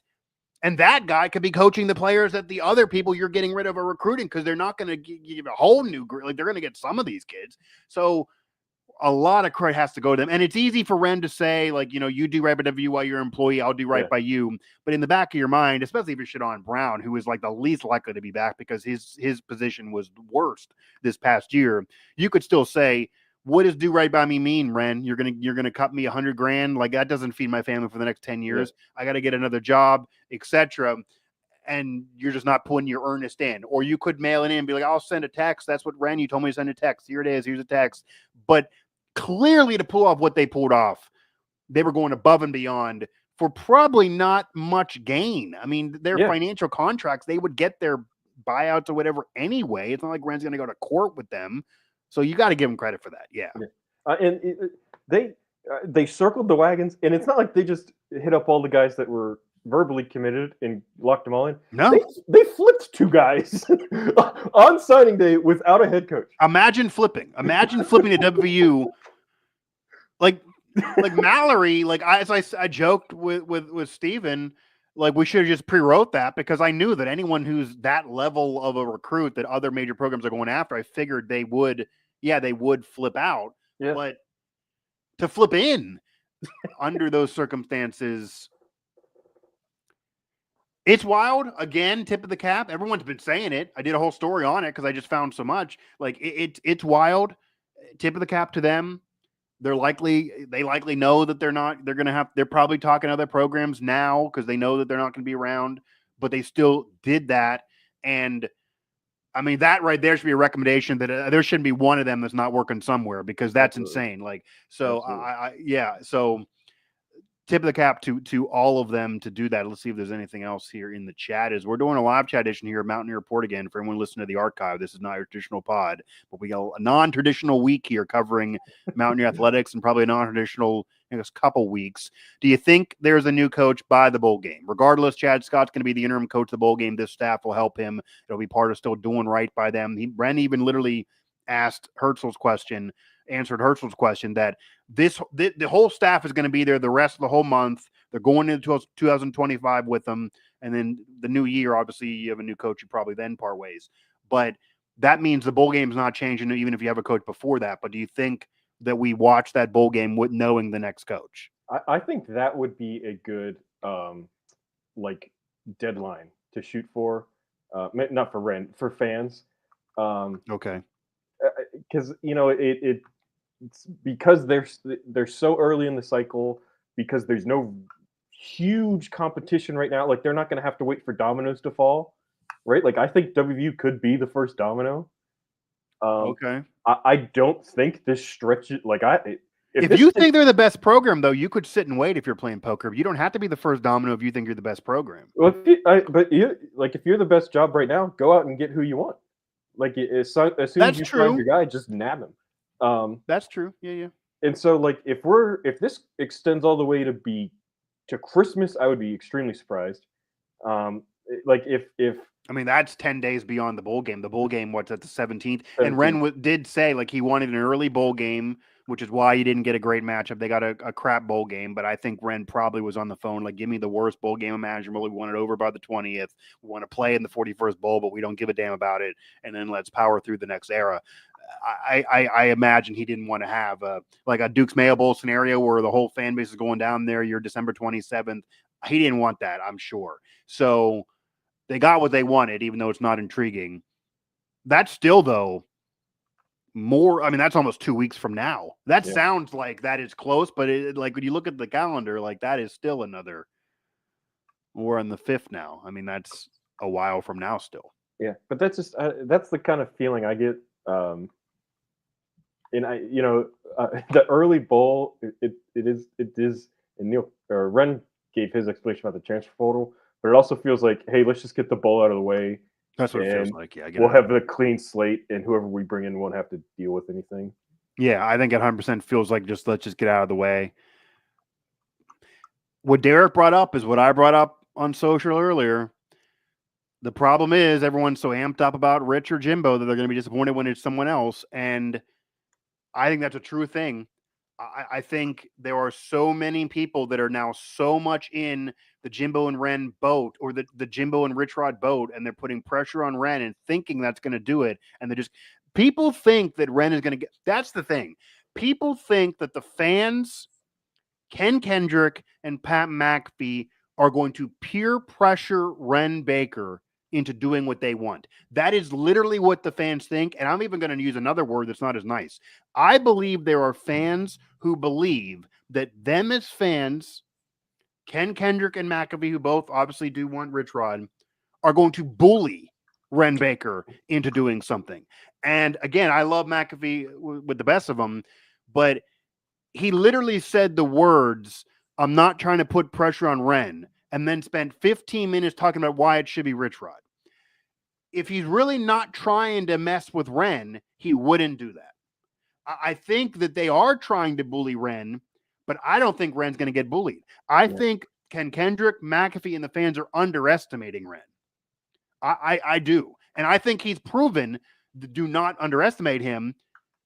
and that guy could be coaching the players that the other people you're getting rid of are recruiting because they're not going to give a whole new group. Like they're going to get some of these kids. So a lot of credit has to go to them. And it's easy for Ren to say, like, you do right by W while you're an employee, I'll do right by you. But in the back of your mind, especially if you're shit on Brown, who is like the least likely to be back because his position was the worst this past year, you could still say, what does do right by me mean, Ren? You're gonna cut me $100,000? Like that doesn't feed my family for the next 10 years. I got to get another job, etc. And you're just not putting your earnest in. Or you could mail it in and be like, I'll send a text. That's what Ren, you told me to send a text. Here it is. Here's a text. But clearly to pull off what they pulled off, they were going above and beyond for probably not much gain. I mean, their financial contracts, they would get their buyouts or whatever anyway. It's not like Ren's going to go to court with them. So you got to give them credit for that. Yeah. They circled the wagons, and it's not like they just hit up all the guys that were verbally committed and locked them all in. No. They flipped 2 guys on signing day without a head coach. Imagine flipping to WVU. Like Mallory, like I joked with Steven, like we should have just pre-wrote that because I knew that anyone who's that level of a recruit that other major programs are going after, I figured they would flip out. Yeah. But to flip in under those circumstances, it's wild. Again, tip of the cap. Everyone's been saying it. I did a whole story on it because I just found so much. Like it's wild. Tip of the cap to them. They likely know that they're probably talking to other programs now because they know that they're not going to be around, but they still did that. And I mean, that right there should be a recommendation that there shouldn't be one of them that's not working somewhere because that's insane. Like, so so tip of the cap to all of them to do that. Let's see if there's anything else here in the chat. As we're doing a live chat edition here at Mountaineer Report again for everyone listening to the archive. This is not your traditional pod, but we got a non-traditional week here covering Mountaineer athletics and probably a non-traditional couple weeks. Do you think there's a new coach by the bowl game? Regardless, Chad Scott's going to be the interim coach of the bowl game. This staff will help him. It'll be part of still doing right by them. Ren even literally answered Herzl's question that the whole staff is going to be there the rest of the whole month. They're going into 2025 with them. And then the new year, obviously you have a new coach, you probably then part ways, but that means the bowl game is not changing even if you have a coach before that. But do you think that we watch that bowl game with knowing the next coach? I think that would be a good like deadline to shoot for, not for Ren, for fans. Okay. Because it's because they're so early in the cycle, because there's no huge competition right now. Like they're not going to have to wait for dominoes to fall, right? Like I think WVU could be the first domino. Okay. I don't think this stretch. Like if you think they're the best program, though, you could sit and wait if you're playing poker. You don't have to be the first domino if you think you're the best program. Well, if you're the best job right now, go out and get who you want. Like as soon as you find your guy, just nab him. That's true. Yeah. And so, like, if this extends all the way to Christmas, I would be extremely surprised. Like if I mean that's 10 days beyond the bowl game. The bowl game, what's at the 17th? And Ren did say like he wanted an early bowl game, which is why he didn't get a great matchup. They got a crap bowl game, but I think Ren probably was on the phone like, give me the worst bowl game imaginable. We want it over by the 20th. We want to play in the 41st bowl, but we don't give a damn about it. And then let's power through the next era. I imagine he didn't want to have a Duke's Mayo Bowl scenario where the whole fan base is going down there. You're December 27th. He didn't want that, I'm sure. So they got what they wanted, even though it's not intriguing. That's still, though, more. I mean, that's almost 2 weeks from now. That sounds like that is close, but like when you look at the calendar, like that is still another. We're on the 5th now. I mean, that's a while from now still. Yeah, but that's just that's the kind of feeling I get. And the early bowl, it is, and Neal or Ren gave his explanation about the transfer portal, but it also feels like, hey, let's just get the bowl out of the way That's what it feels and like. Yeah, I get we'll it. have a clean slate, and whoever we bring in won't have to deal with anything. Yeah, I think it 100% feels like let's just get out of the way. What Derek brought up is what I brought up on social earlier. The problem is everyone's so amped up about Rich or Jimbo that they're going to be disappointed when it's someone else. And I think that's a true thing. I think there are so many people that are now so much in the Jimbo and Ren boat or the Jimbo and Rich Rod boat, and they're putting pressure on Ren and thinking that's going to do it. And they're just, people think that Ren is going to get, that's the thing. People think that the fans, Ken Kendrick and Pat McAfee, are going to peer pressure Ren Baker into doing what they want. That is literally what the fans think. And I'm even going to use another word that's not as nice. I believe there are fans who believe that them as fans, Ken Kendrick and McAfee, who both obviously do want Rich Rod, are going to bully Ren Baker into doing something. And again, I love McAfee with the best of them, but he literally said the words, "I'm not trying to put pressure on Ren," and then spent 15 minutes talking about why it should be Rich Rod. If he's really not trying to mess with Ren, he wouldn't do that. I think that they are trying to bully Ren, but I don't think Ren's going to get bullied. I think Ken Kendrick, McAfee, and the fans are underestimating Ren. I do. And I think he's proven to do not underestimate him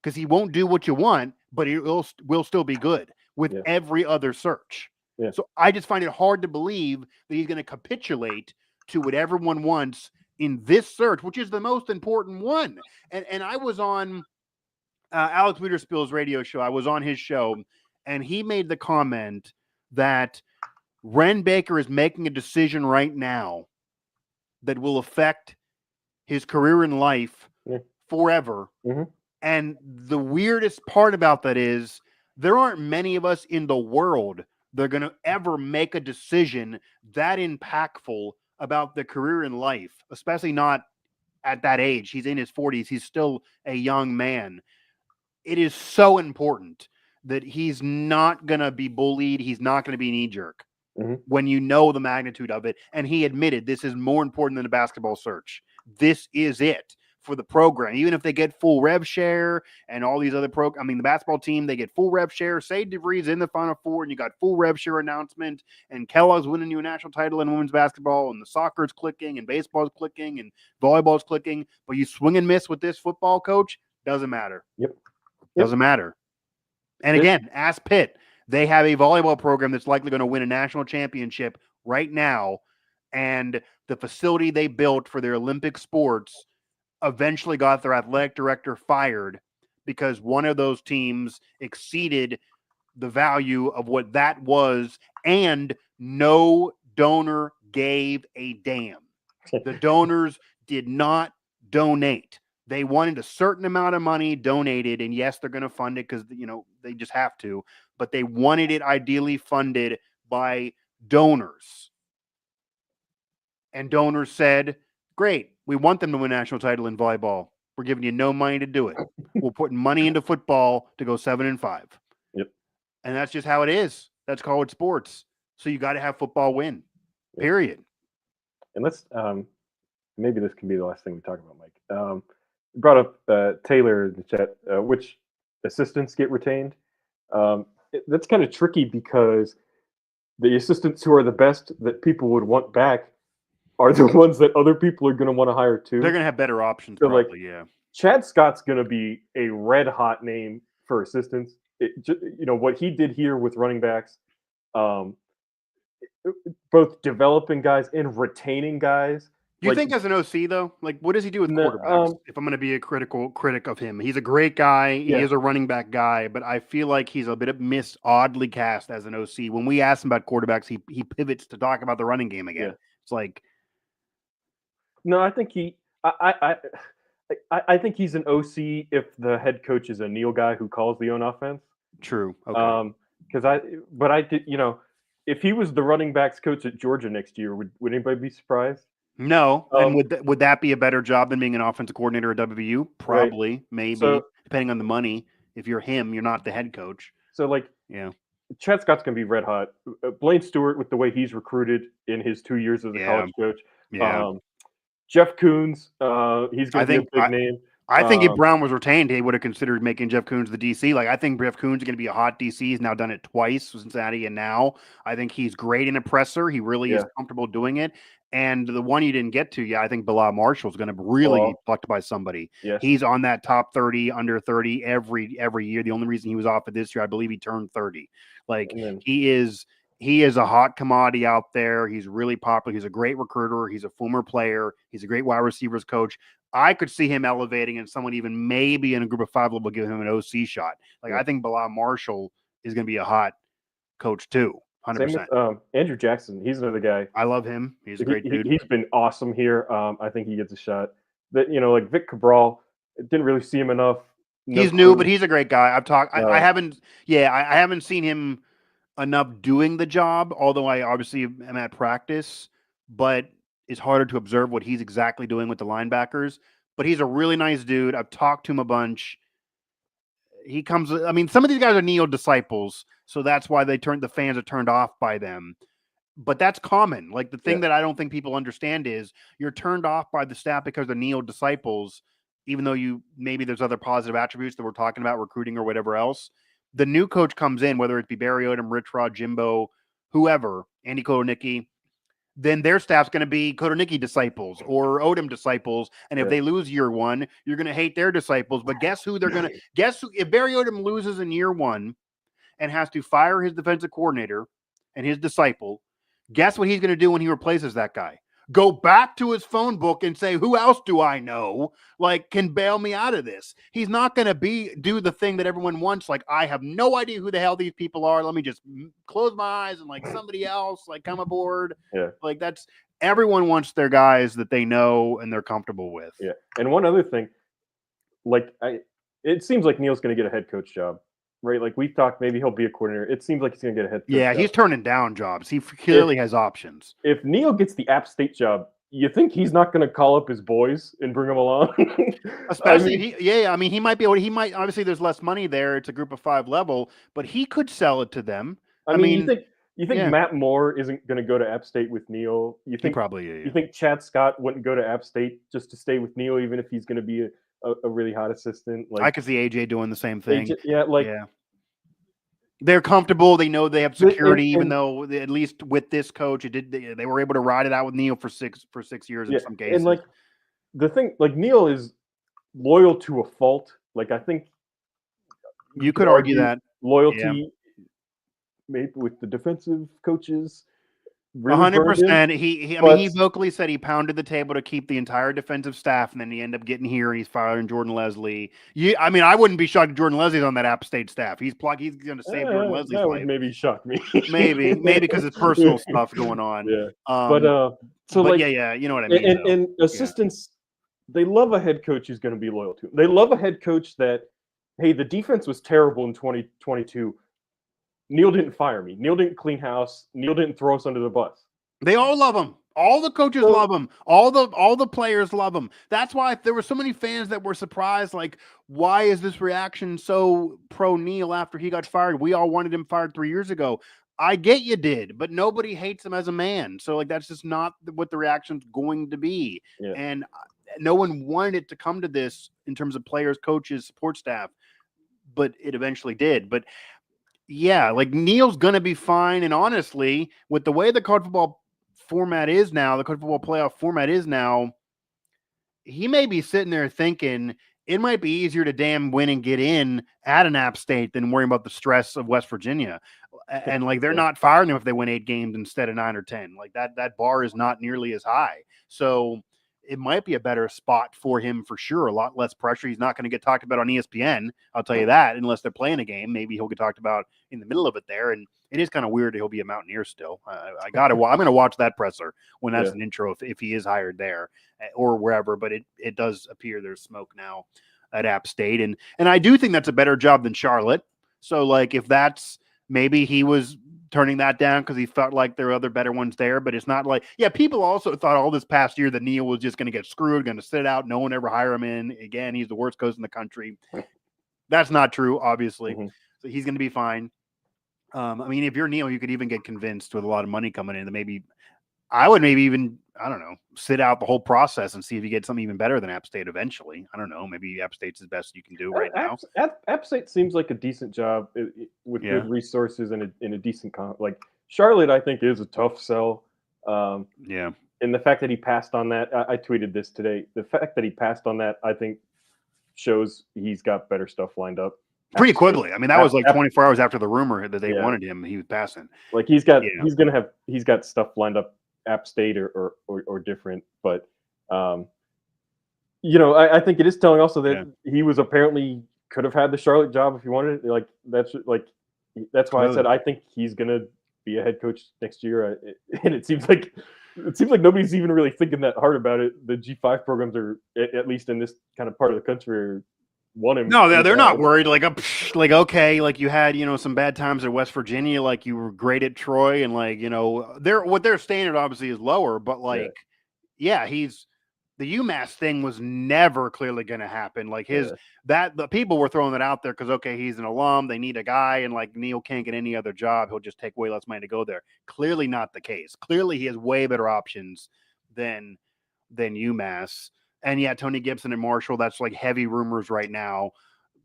because he won't do what you want, but he will still be good with every other search. Yeah. So I just find it hard to believe that he's going to capitulate to what everyone wants in this search, which is the most important one. And I was on Alex Wiederspill's radio show. I was on his show, and he made the comment that Ren Baker is making a decision right now that will affect his career in life forever. Mm-hmm. And the weirdest part about that is there aren't many of us in the world that are going to ever make a decision that impactful about the career in life, especially not at that age. He's in his 40s. He's still a young man. It is so important that he's not going to be bullied. He's not going to be knee-jerk when you know the magnitude of it. And he admitted this is more important than a basketball search. This is it for the program. Even if they get full rev share and all these other the basketball team, they get full rev share. Say DeVries in the Final Four and you got full rev share announcement and Kellogg's winning you a national title in women's basketball and the soccer's clicking and baseball's clicking and volleyball's clicking, but you swing and miss with this football coach, doesn't matter. Doesn't matter. And again, ask Pitt. They have a volleyball program that's likely going to win a national championship right now. And the facility they built for their Olympic sports eventually got their athletic director fired because one of those teams exceeded the value of what that was, and no donor gave a damn. The donors did not donate. They wanted a certain amount of money donated, and yes, they're going to fund it because, they just have to, but they wanted it ideally funded by donors. And donors said, great, we want them to win a national title in volleyball. We're giving you no money to do it. We're putting money into football to go 7-5. Yep. And that's just how it is. That's college sports. So you got to have football win, period. And let's, maybe this can be the last thing we talk about, Mike. You brought up Taylor in the chat, which assistants get retained. That's kind of tricky because the assistants who are the best that people would want back are the ones that other people are going to want to hire too. They're going to have better options, so probably, yeah. Chad Scott's going to be a red hot name for assistants. What he did here with running backs, both developing guys and retaining guys. Do you think as an OC, though, what does he do with quarterbacks? If I'm going to be a critic of him, he's a great guy. He is a running back guy, but I feel like he's a bit of oddly cast as an OC. When we ask him about quarterbacks, he pivots to talk about the running game again. It's like, no, I think I think he's an OC if the head coach is a Neal guy who calls the own offense. True. Okay. If he was the running backs coach at Georgia next year, would anybody be surprised? No. And would that be a better job than being an offensive coordinator at WVU? Probably, maybe, depending on the money. If you're him, you're not the head coach. So, Chad Scott's going to be red hot. Blaine Stewart, with the way he's recruited in his 2 years as a college coach. Yeah. Jeff Koons, he's I going to be a think big name. I think if Brown was retained, he would have considered making Jeff Koons the DC. Like, I think Jeff Koons is going to be a hot DC. He's now done it twice with Cincinnati, and now I think he's great in a presser. He really is comfortable doing it. And the one you didn't get to, I think Bilal Marshall is going to really be plucked by somebody. Yes. He's on that top 30, under 30 every year. The only reason he was off of this year, I believe he turned 30. Like, he is a hot commodity out there. He's really popular. He's a great recruiter. He's a former player. He's a great wide receivers coach. I could see him elevating, and someone even maybe in a group of 5 will give him an OC shot. Like, I think Bilal Marshall is going to be a hot coach too. 100%. Same with Andrew Jackson. He's another guy. I love him. He's a great dude. He's been awesome here. I think he gets a shot. That like Vic Cabral, didn't really see him enough. He's new, but he's a great guy. I've talked. I haven't seen him enough doing the job. Although I obviously am at practice, but it's harder to observe what he's exactly doing with the linebackers. But he's a really nice dude. I've talked to him a bunch. He comes. I mean, some of these guys are Neal disciples, so that's why the fans are turned off by them. But that's common. Like, the thing that I don't think people understand is you're turned off by the staff because they're Neal disciples, even though maybe there's other positive attributes that we're talking about, recruiting or whatever else. The new coach comes in, whether it be Barry Odom, Rich Rod, Jimbo, whoever, Andy Kotonicki, then their staff's going to be Kotonicki disciples or Odom disciples. And if they lose year one, you're going to hate their disciples. But guess who they're going to – if Barry Odom loses in year one and has to fire his defensive coordinator and his disciple, guess what he's going to do when he replaces that guy? Go back to his phone book and say, who else do I know, like, can bail me out of this? He's not going to do the thing that everyone wants. Like, I have no idea who the hell these people are. Let me just close my eyes and, like, somebody else, like, come aboard. Yeah. Like, everyone wants their guys that they know and they're comfortable with. Yeah. And one other thing, like, it seems like Neal's going to get a head coach job. Right, like we've talked, maybe he'll be a coordinator. It seems like he's going to get a head coach job. He's turning down jobs. He clearly has options. If Neal gets the App State job, you think he's not going to call up his boys and bring them along? Especially, he might be able. He might, obviously, there's less money there. It's a group of 5 level, but he could sell it to them. I mean, you think Matt Moore isn't going to go to App State with Neal? You think You think Chad Scott wouldn't go to App State just to stay with Neal, even if he's going to be a really hot assistant? Like, I could see AJ doing the same thing. They're comfortable. They know they have security, even though at least with this coach, they were able to ride it out with Neal for 6 years in some cases. And like the thing, like Neal is loyal to a fault. Like, I think you could argue that loyalty, maybe with the defensive coaches. 100%. He vocally said he pounded the table to keep the entire defensive staff, and then he ended up getting here and he's firing Jordan Leslie. I wouldn't be shocked if Jordan Leslie's on that App State staff. He's going to save Jordan Leslie's life. Would maybe shock me. maybe because it's personal stuff going on. Yeah. You know what I mean. And assistants, they love a head coach who's going to be loyal to them. They love a head coach that, hey, the defense was terrible in 2022. Neal didn't fire me. Neal didn't clean house. Neal didn't throw us under the bus. They all love him. All the coaches love him. All the players love him. That's why there were so many fans that were surprised. Like, why is this reaction so pro Neal after he got fired? We all wanted him fired 3 years ago. I get you did, but nobody hates him as a man. So, like, that's just not what the reaction's going to be. Yeah. And no one wanted it to come to this in terms of players, coaches, support staff, but it eventually did. But yeah, like, Neal's going to be fine. And honestly, with the way the college football format is now, the college football playoff format is now, he may be sitting there thinking it might be easier to damn win and get in at an App State than worrying about the stress of West Virginia. And like, they're not firing him if they win 8 games instead of 9 or 10. Like, that bar is not nearly as high. So it might be a better spot for him for sure. A lot less pressure. He's not going to get talked about on ESPN. I'll tell you that, unless they're playing a game. Maybe he'll get talked about in the middle of it there. And it is kind of weird that he'll be a Mountaineer still. I'm going to watch that presser when that's an intro, if he is hired there or wherever. But it does appear there's smoke now at App State. And I do think that's a better job than Charlotte. So, like, if that's, maybe he was turning that down because he felt like there are other better ones there, but it's not like, people also thought all this past year that Neal was just going to get screwed, going to sit out. No one ever hire him in again. He's the worst coach in the country. That's not true, obviously. Mm-hmm. So he's going to be fine. If you're Neal, you could even get convinced with a lot of money coming in that maybe I would maybe even, I don't know, sit out the whole process and see if you get something even better than App State eventually. I don't know. Maybe App State's the best you can do right now. App State seems like a decent job with Yeah. good resources and a decent like Charlotte. I think is a tough sell. Yeah. And the fact that he passed on that, I tweeted this today. The fact that he passed on that, I think, shows he's got better stuff lined up. Pretty quickly. I mean, that was like 24 hours after the rumor that they wanted him. He was passing. Like he's got stuff lined up, App State or different. But I think it is telling also that he was apparently could have had the Charlotte job if he wanted it. Like that's why I said I think he's gonna be a head coach next year. And it seems like nobody's even really thinking that hard about it. The G5 programs are, at least in this kind of part of the country, want him. No, they're not worried. Like okay, like you had some bad times at West Virginia, like you were great at Troy, and like their standard obviously is lower, but he's the UMass thing was never clearly going to happen. Like the people were throwing it out there because he's an alum, they need a guy, and like Neal can't get any other job, he'll just take way less money to go there. Clearly not the case. Clearly he has way better options than UMass. And Tony Gibson and Marshall, that's like heavy rumors right now.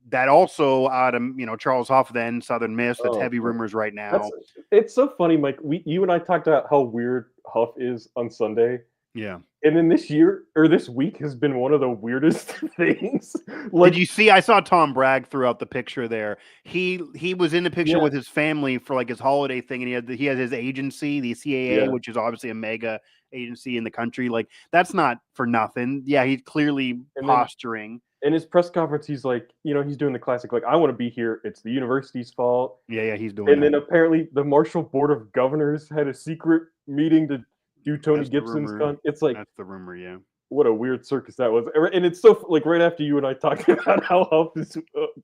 That also out of Charles Huff, then Southern Miss, that's heavy rumors right now. It's so funny, Mike. You and I talked about how weird Huff is on Sunday. Yeah. And then this week has been one of the weirdest things. Did you see? I saw Tom Bragg threw out the picture there. He was in the picture with his family for like his holiday thing, and he has his agency, the CAA, which is obviously a mega agency in the country. Like that's not for nothing. Yeah, he's clearly posturing. In his press conference, he's like, he's doing the classic, like, I want to be here. It's the university's fault. Yeah, he's doing. And then apparently the Marshall Board of Governors had a secret meeting to do Tony Gibson's it's like that's the rumor, yeah. What a weird circus that was. And it's so like right after you and I talked about how Huff this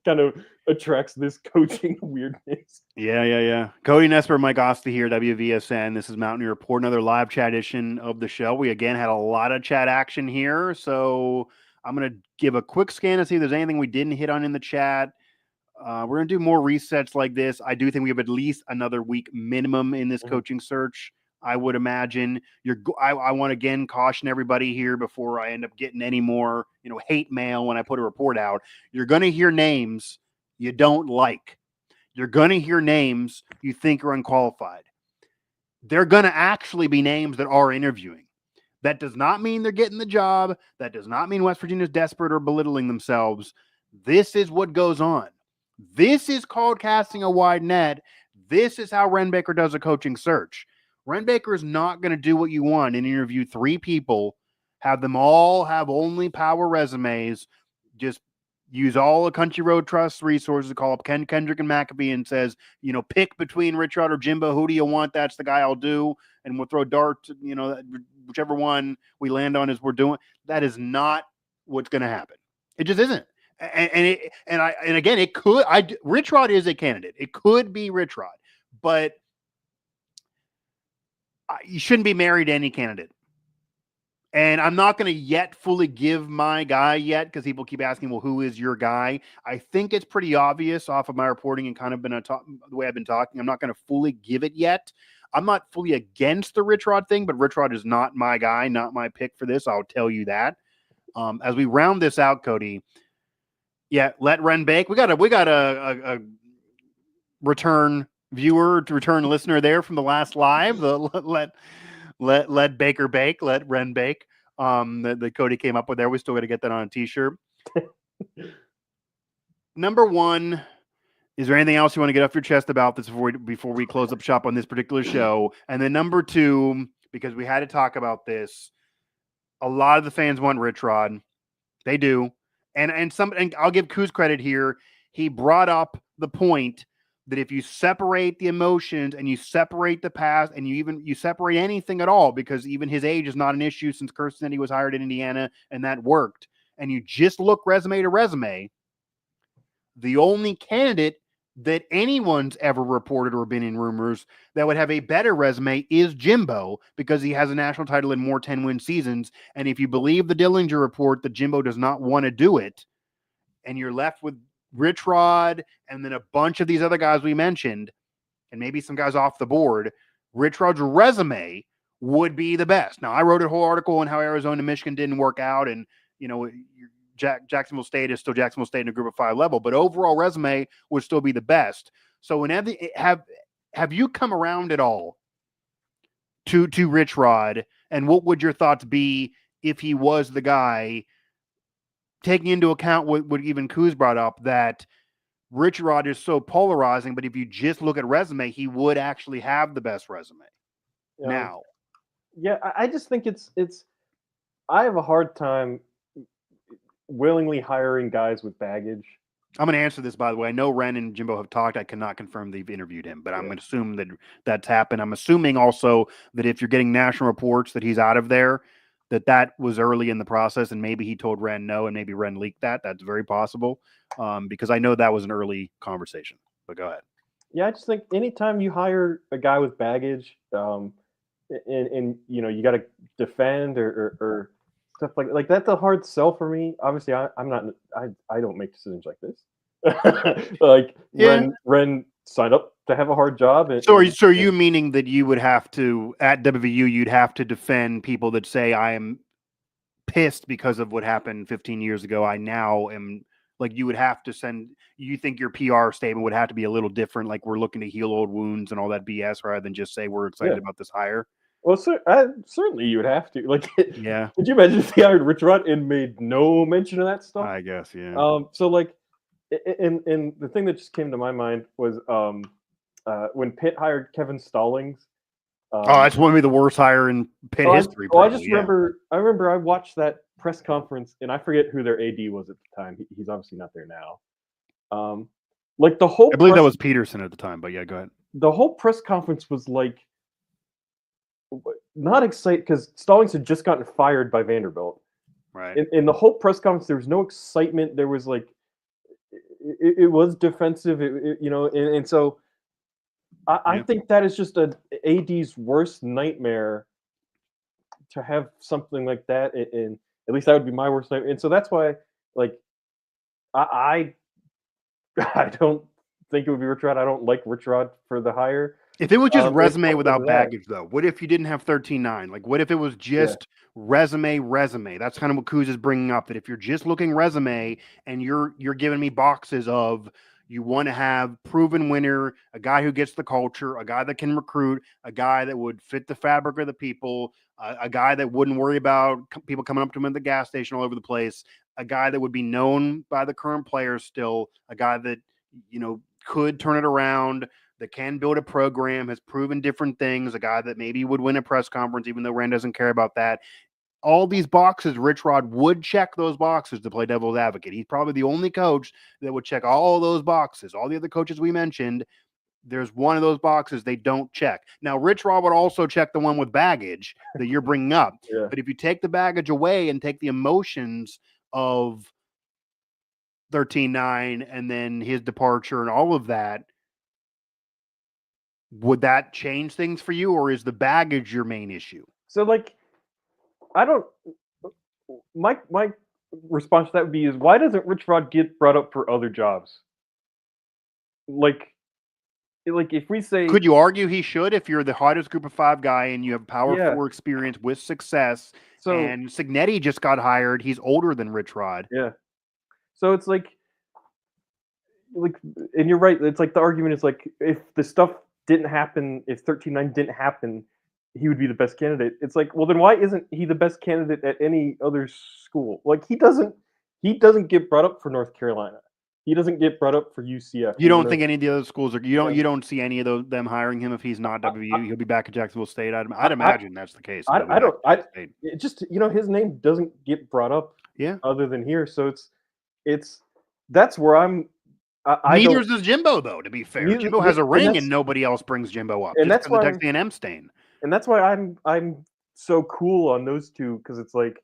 kind of attracts this coaching weirdness. Yeah. Cody Nespor, Mike Asti here, WVSN. This is Mountaineer Report, another live chat edition of the show. We again had a lot of chat action here, so I'm going to give a quick scan to see if there's anything we didn't hit on in the chat. We're going to do more resets like this. I do think we have at least another week minimum in this coaching search. I would imagine I want to again caution everybody here before I end up getting any more, hate mail when I put a report out. You're going to hear names you don't like. You're going to hear names you think are unqualified. They're going to actually be names that are interviewing. That does not mean they're getting the job. That does not mean West Virginia's desperate or belittling themselves. This is what goes on. This is called casting a wide net. This is how Ren Baker does a coaching search. Ren Baker is not going to do what you want and interview 3 people, have them all have only power resumes, just use all the Country Road Trust resources, call up Ken Kendrick and McAfee and says, pick between Richard or Jimbo. Who do you want? That's the guy I'll do. And we'll throw darts, whichever one we land on is we're doing. That is not what's going to happen. It just isn't. And again, it could. Rich Rod is a candidate. It could be Rich Rod, but you shouldn't be married to any candidate. And I'm not going to yet fully give my guy yet because people keep asking, well, who is your guy? I think it's pretty obvious off of my reporting and kind of been the way I've been talking. I'm not going to fully give it yet. I'm not fully against the Rich Rod thing, but Rich Rod is not my guy, not my pick for this. I'll tell you that. As we round this out, Cody, let Ren bake. We got a return viewer to return listener there from the last live. Let Baker bake, let Ren bake. That Cody came up with there. We still got to get that on a t-shirt. Number 1, is there anything else you want to get off your chest about this before we close up shop on this particular show? And then number 2, because we had to talk about this, a lot of the fans want Rich Rod. They do. And I'll give Kuz credit here. He brought up the point that if you separate the emotions and you separate the past and you separate anything at all, because even his age is not an issue since Kirsten was hired in Indiana and that worked, and you just look resume to resume, the only candidate that anyone's ever reported or been in rumors that would have a better resume is Jimbo, because he has a national title in more 10-win seasons. And if you believe the Dillinger report that Jimbo does not want to do it, and you're left with Rich Rod and then a bunch of these other guys we mentioned, and maybe some guys off the board, Rich Rod's resume would be the best. Now, I wrote a whole article on how Arizona and Michigan didn't work out, and Jacksonville State is still Jacksonville State in a Group of 5 level, but overall resume would still be the best. So, have you come around at all to Rich Rod, and what would your thoughts be if he was the guy? Taking into account what even Kuz brought up, that Rich Rod is so polarizing, but if you just look at resume, he would actually have the best resume now. Yeah, I just think it's. I have a hard time willingly hiring guys with baggage. I'm going to answer this, by the way. I know Ren and Jimbo have talked. I cannot confirm they've interviewed him, but I'm going to assume that that's happened. I'm assuming also that if you're getting national reports that he's out of there, that was early in the process, and maybe he told Ren no, and maybe Ren leaked that. That's very possible, because I know that was an early conversation. But go ahead. Yeah, I just think anytime you hire a guy with baggage, and you got to defend or stuff like that's a hard sell for me. Obviously, I don't make decisions like this. Ren signed up to have a hard job. So are you meaning that you would have to, at WVU, you'd have to defend people that say, I am pissed because of what happened 15 years ago. I now am, like, you would have to send, you think your PR statement would have to be a little different, like we're looking to heal old wounds and all that BS, rather than just say we're excited about this hire? Well, certainly you would have to. Like, yeah. Could you imagine if he hired Rich Rod and made no mention of that stuff? I guess, yeah. So like, and the thing that just came to my mind was when Pitt hired Kevin Stallings. That's one of the worst hire in Pitt history. I just remember. I remember I watched that press conference, and I forget who their AD was at the time. He's obviously not there now. Like the whole. I believe that was Peterson at the time, but yeah, go ahead. The whole press conference was like not excited because Stallings had just gotten fired by Vanderbilt. Right. In the whole press conference, there was no excitement. There was like, it was defensive, and so I think that is just a AD's worst nightmare to have something like that. And at least that would be my worst nightmare. And so that's why, like, I don't think it would be Rich Rod. I don't like Rich Rod for the hire. If it was just resume without baggage, though, what if you didn't have 13-9? Like, what if it was just resume? That's kind of what Kuz is bringing up, that if you're just looking resume and you're giving me boxes of, you want to have proven winner, a guy who gets the culture, a guy that can recruit, a guy that would fit the fabric of the people, a guy that wouldn't worry about people coming up to him at the gas station all over the place, a guy that would be known by the current players still, a guy that, could turn it around, that can build a program, has proven different things, a guy that maybe would win a press conference, even though Ren doesn't care about that. All these boxes, Rich Rod would check those boxes to play devil's advocate. He's probably the only coach that would check all those boxes. All the other coaches we mentioned, there's one of those boxes they don't check. Now, Rich Rod would also check the one with baggage that you're bringing up. But if you take the baggage away and take the emotions of 13-9 and then his departure and all of that, would that change things for you, or is the baggage your main issue? So, like, I don't. My response to that would be is, why doesn't Rich Rod get brought up for other jobs? Like if we say, could you argue he should if you're the hottest Group of 5 guy and you have Power 4 experience with success? So, and Cignetti just got hired. He's older than Rich Rod. Yeah. So it's like, and you're right. It's like the argument is like, if the stuff didn't happen, if 13-9 didn't happen, he would be the best candidate. It's like, well, then why isn't he the best candidate at any other school? Like, he doesn't get brought up for North Carolina. He doesn't get brought up for UCF. You don't think any of the other schools are? You don't see any of them hiring him if he's not WVU. He'll be back at Jacksonville State. I'd imagine that's the case. I don't. It just his name doesn't get brought up. Yeah. Other than here, so it's that's where I'm. Neither does Jimbo, though. To be fair, Jimbo has a ring, and nobody else brings Jimbo up. And that's why the Texas A&M stain. And that's why I'm so cool on those two, because it's like.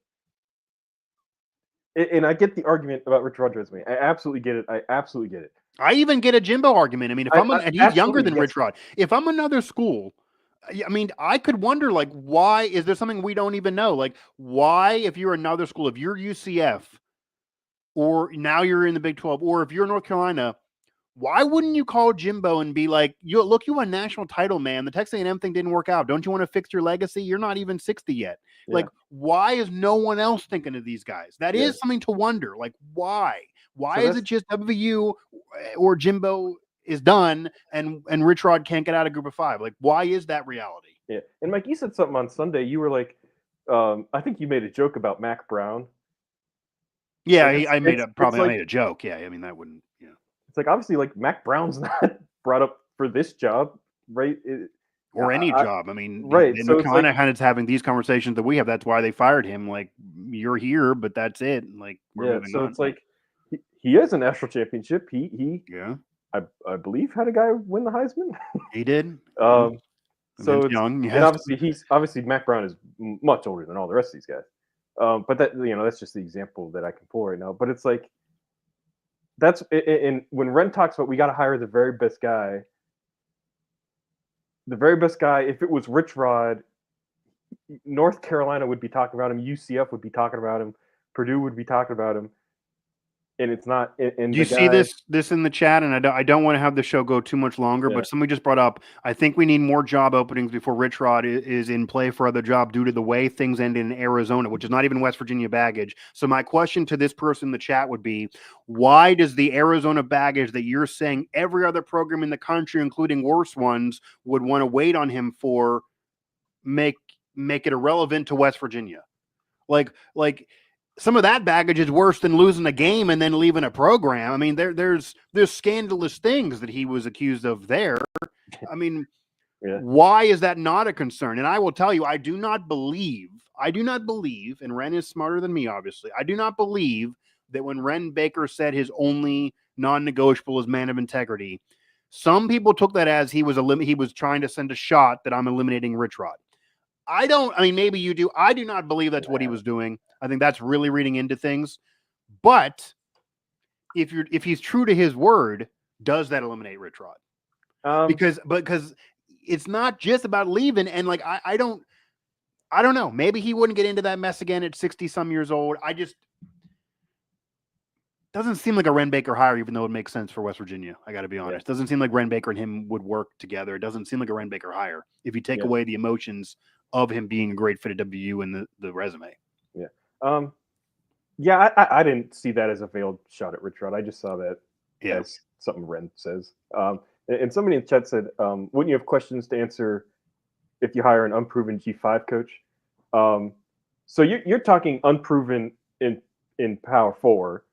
And I get the argument about Rich Rod's resume. I absolutely get it. I even get a Jimbo argument. I mean, and he's younger than Rich Rod. If I'm another school, I mean, I could wonder, like, why is there something we don't even know? Like, why, if you're another school, if you're UCF, or now you're in the Big 12, or if you're North Carolina, why wouldn't you call Jimbo and be like, you won national title, man. The Texas A&M thing didn't work out. Don't you want to fix your legacy? You're not even 60 yet. Yeah. Like, why is no one else thinking of these guys? That is something to wonder. Like, why? Why is it just WVU or Jimbo is done and Rich Rod can't get out of Group of 5? Like, why is that reality? Yeah. And Mike, you said something on Sunday. You were like, I think you made a joke about Mac Brown. Yeah, I made a joke. Yeah, I mean that wouldn't. Yeah, it's like obviously like Mac Brown's not brought up for this job, right? Or any job. I mean, right. So it's kind of having these conversations that we have. That's why they fired him. Like, you're here, but that's it. Like, we're moving on. It's like he has a national championship. He I believe had a guy win the Heisman. He did. So it's young, and obviously Mac Brown is much older than all the rest of these guys. But that that's just the example that I can pull right now. But it's like that's and when Ren talks about we got to hire the very best guy. The very best guy. If it was Rich Rod, North Carolina would be talking about him. UCF would be talking about him. Purdue would be talking about him. And it's not. And do you see this in the chat? And I don't want to have the show go too much longer, but somebody just brought up, I think we need more job openings before Rich Rod is in play for other job due to the way things ended in Arizona, which is not even West Virginia baggage. So my question to this person in the chat would be, why does the Arizona baggage that you're saying every other program in the country, including worse ones, would want to wait on him for make it irrelevant to West Virginia? Like some of that baggage is worse than losing a game and then leaving a program. I mean, there's scandalous things that he was accused of there. I mean, why is that not a concern? And I will tell you, I do not believe, and Ren is smarter than me, obviously. I do not believe that when Ren Baker said his only non-negotiable is man of integrity, some people took that as he was trying to send a shot that I'm eliminating Rich Rod. I mean, maybe you do. I do not believe that's what he was doing. I think that's really reading into things. But if he's true to his word, does that eliminate Rich Rod? Because it's not just about leaving. And like, I don't know. Maybe he wouldn't get into that mess again at 60 some years old. Doesn't seem like a Ren Baker hire, even though it makes sense for West Virginia. I got to be honest. Doesn't seem like Ren Baker and him would work together. It doesn't seem like a Ren Baker hire if you take away the emotions of him being a great fit at WVU and the resume. Yeah. I didn't see that as a veiled shot at Rich Rod. I just saw that as something Ren says. And somebody in the chat said, wouldn't you have questions to answer if you hire an unproven G5 coach? So you're talking unproven in Power 4,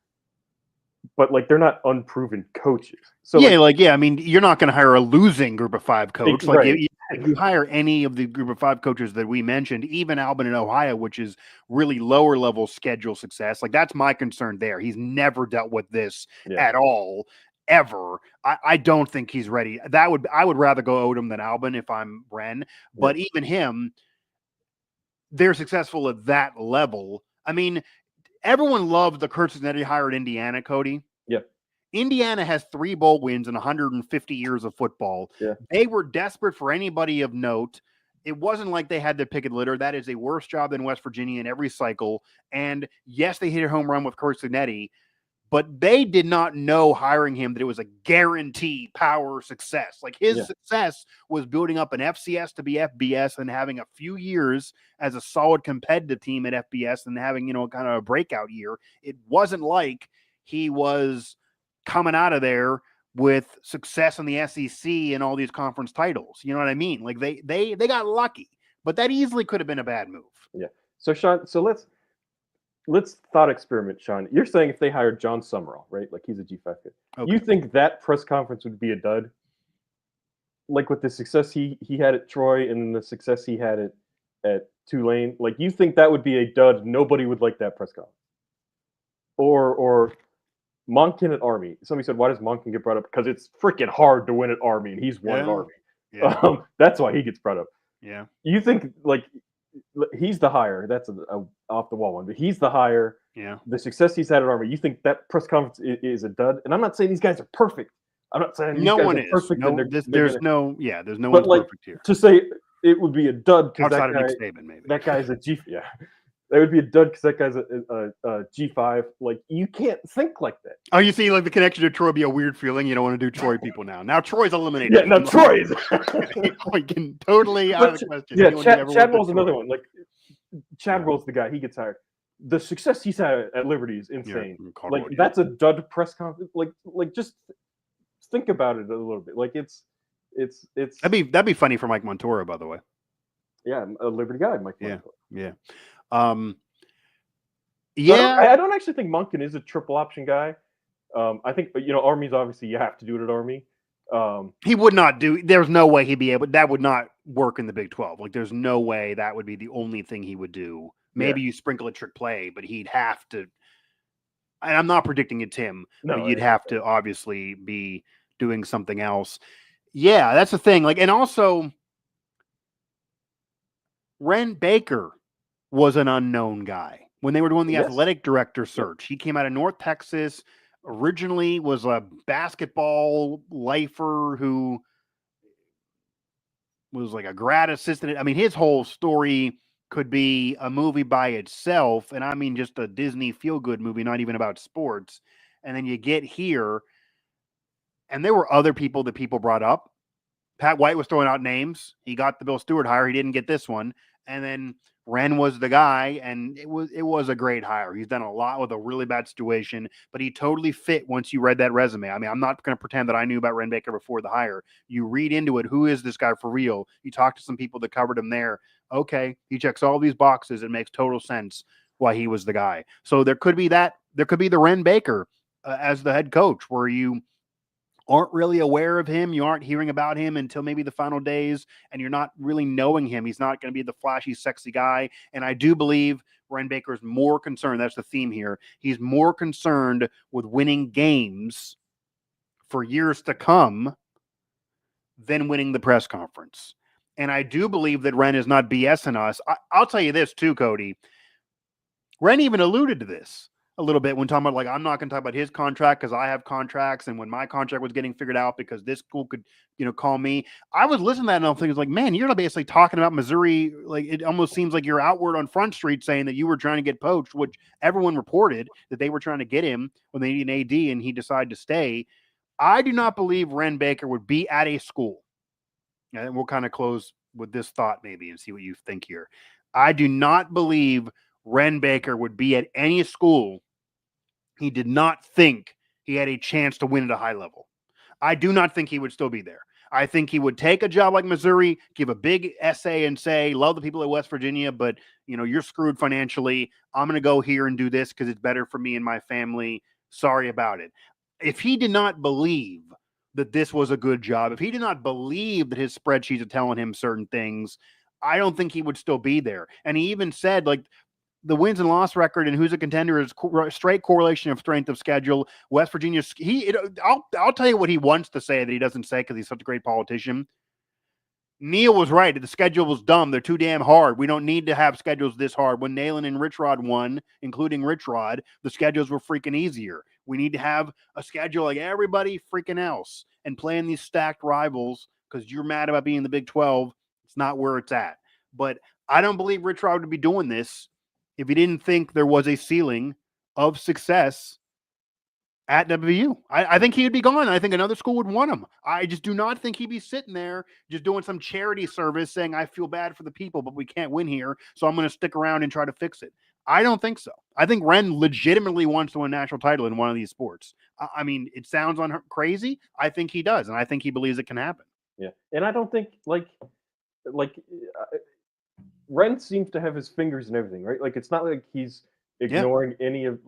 but like they're not unproven coaches. So I mean, you're not going to hire a losing Group of 5 coach. Like if you hire any of the Group of 5 coaches that we mentioned, even Albin in Ohio, which is really lower level schedule success, like that's my concern there. He's never dealt with this at all, ever. I don't think he's ready. I would rather go Odom than Albin if I'm Ren, but even him, they're successful at that level. I mean, everyone loved the Kurt Cincinnati hire at Indiana, Cody. Yep. Indiana has 3 bowl wins in 150 years of football. Yeah. They were desperate for anybody of note. It wasn't like they had the picket litter. That is a worse job than West Virginia in every cycle. And yes, they hit a home run with Kurt Cincinnati, but they did not know hiring him that it was a guaranteed power success. Like his success was building up an FCS to be FBS and having a few years as a solid competitive team at FBS and having, kind of a breakout year. It wasn't like he was coming out of there with success in the SEC and all these conference titles. You know what I mean? Like they got lucky, but that easily could have been a bad move. Yeah. So Sean, let's thought experiment, Sean. You're saying if they hired John Summerall, right? Like he's a G5 kid. Okay. You think that press conference would be a dud? Like with the success he had at Troy and the success he had at Tulane, like you think that would be a dud? Nobody would like that press conference. Or Monken at Army. Somebody said, why does Monken get brought up? Because it's freaking hard to win at Army, and he's won at Army. Yeah. That's why he gets brought up. Yeah. You think like he's the hire? That's a off the wall one, but he's the hire. Yeah. The success he's had at Army. You think that press conference is a dud? And I'm not saying these guys are perfect. I'm not saying no one is perfect. No, there's no one perfect here. To say it would be a dud because outside of Nick Saban, maybe that guy's a G. Yeah. That would be a dud because that guy's a G5. Like, you can't think like that. Oh, you see, like the connection to Troy would be a weird feeling. You don't want to do Troy people now. Now Troy's eliminated. Yeah, no, Troy's. Totally out of the question. Yeah, Anyone who ever worked Chadwell's at another Troy. one. Like, Chadwell's the guy. He gets hired. The success he's had at Liberty is insane. Like, that's a dud press conference. Like just think about it a little bit. Like, it's that'd be funny for Mike Montoura, by the way. Yeah, a Liberty guy, Mike Montoura. Yeah. I don't actually think Monken is a triple option guy. I think, Army's obviously you have to do it at Army. He would not do. There's no way he'd be able. That would not work in the Big 12. Like, there's no way that would be the only thing he would do. Maybe you sprinkle a trick play, but he'd have to. And I'm not predicting it's him. No, but you'd have to obviously be doing something else. Yeah, that's the thing. Like, and also, Ren Baker was an unknown guy when they were doing the athletic director search. He came out of North Texas. Originally was a basketball lifer who was like a grad assistant. I mean, his whole story could be a movie by itself. And I mean, just a Disney feel-good movie, not even about sports. And then you get here, and there were other people that people brought up. Pat White was throwing out names. He got the Bill Stewart hire. He didn't get this one. And then Ren was the guy, and it was a great hire. He's done a lot with a really bad situation, but he totally fit once you read that resume. I mean, I'm not going to pretend that I knew about Ren Baker before the hire. You read into it, who is this guy for real? You talk to some people that covered him there. Okay, he checks all these boxes. It makes total sense why he was the guy. So there could be that. There could be the Ren Baker as the head coach, where you aren't really aware of him. You aren't hearing about him until maybe the final days, and you're not really knowing him. He's not going to be the flashy, sexy guy. And I do believe Ren Baker is more concerned. That's the theme here. He's more concerned with winning games for years to come than winning the press conference. And I do believe that Ren is not BSing us. I'll tell you this too, Cody. Ren even alluded to this a little bit when talking about, like, I'm not going to talk about his contract because I have contracts, and when my contract was getting figured out because this school could, call me. I was listening to that and I'm thinking, like, man, you're basically talking about Missouri. Like, it almost seems like you're outward on Front Street saying that you were trying to get poached, which everyone reported that they were trying to get him when they need an AD and he decided to stay. I do not believe Ren Baker would be at a school. And we'll kind of close with this thought maybe and see what you think here. I do not believe Ren Baker would be at any school he did not think he had a chance to win at a high level. I do not think he would still be there. I think he would take a job like Missouri, give a big essay and say, love the people at West Virginia, but you're screwed financially. I'm going to go here and do this because it's better for me and my family. Sorry about it. If he did not believe that this was a good job, if he did not believe that his spreadsheets are telling him certain things, I don't think he would still be there. And he even said, like, the wins and loss record and who's a contender is straight correlation of strength of schedule. West Virginia, I'll tell you what he wants to say that he doesn't say because he's such a great politician. Neal was right. The schedule was dumb. They're too damn hard. We don't need to have schedules this hard. When Nalen and Rich Rod won, including Rich Rod, the schedules were freaking easier. We need to have a schedule like everybody freaking else and playing these stacked rivals because you're mad about being in the Big 12. It's not where it's at. But I don't believe Rich Rod would be doing this if he didn't think there was a ceiling of success at WVU. I think he would be gone. I think another school would want him. I just do not think he'd be sitting there just doing some charity service saying, I feel bad for the people, but we can't win here, so I'm going to stick around and try to fix it. I don't think so. I think Ren legitimately wants to win a national title in one of these sports. I mean, it sounds crazy. I think he does, and I think he believes it can happen. Yeah, and I don't think, Ren seems to have his fingers in everything, right? Like, it's not like he's ignoring any of,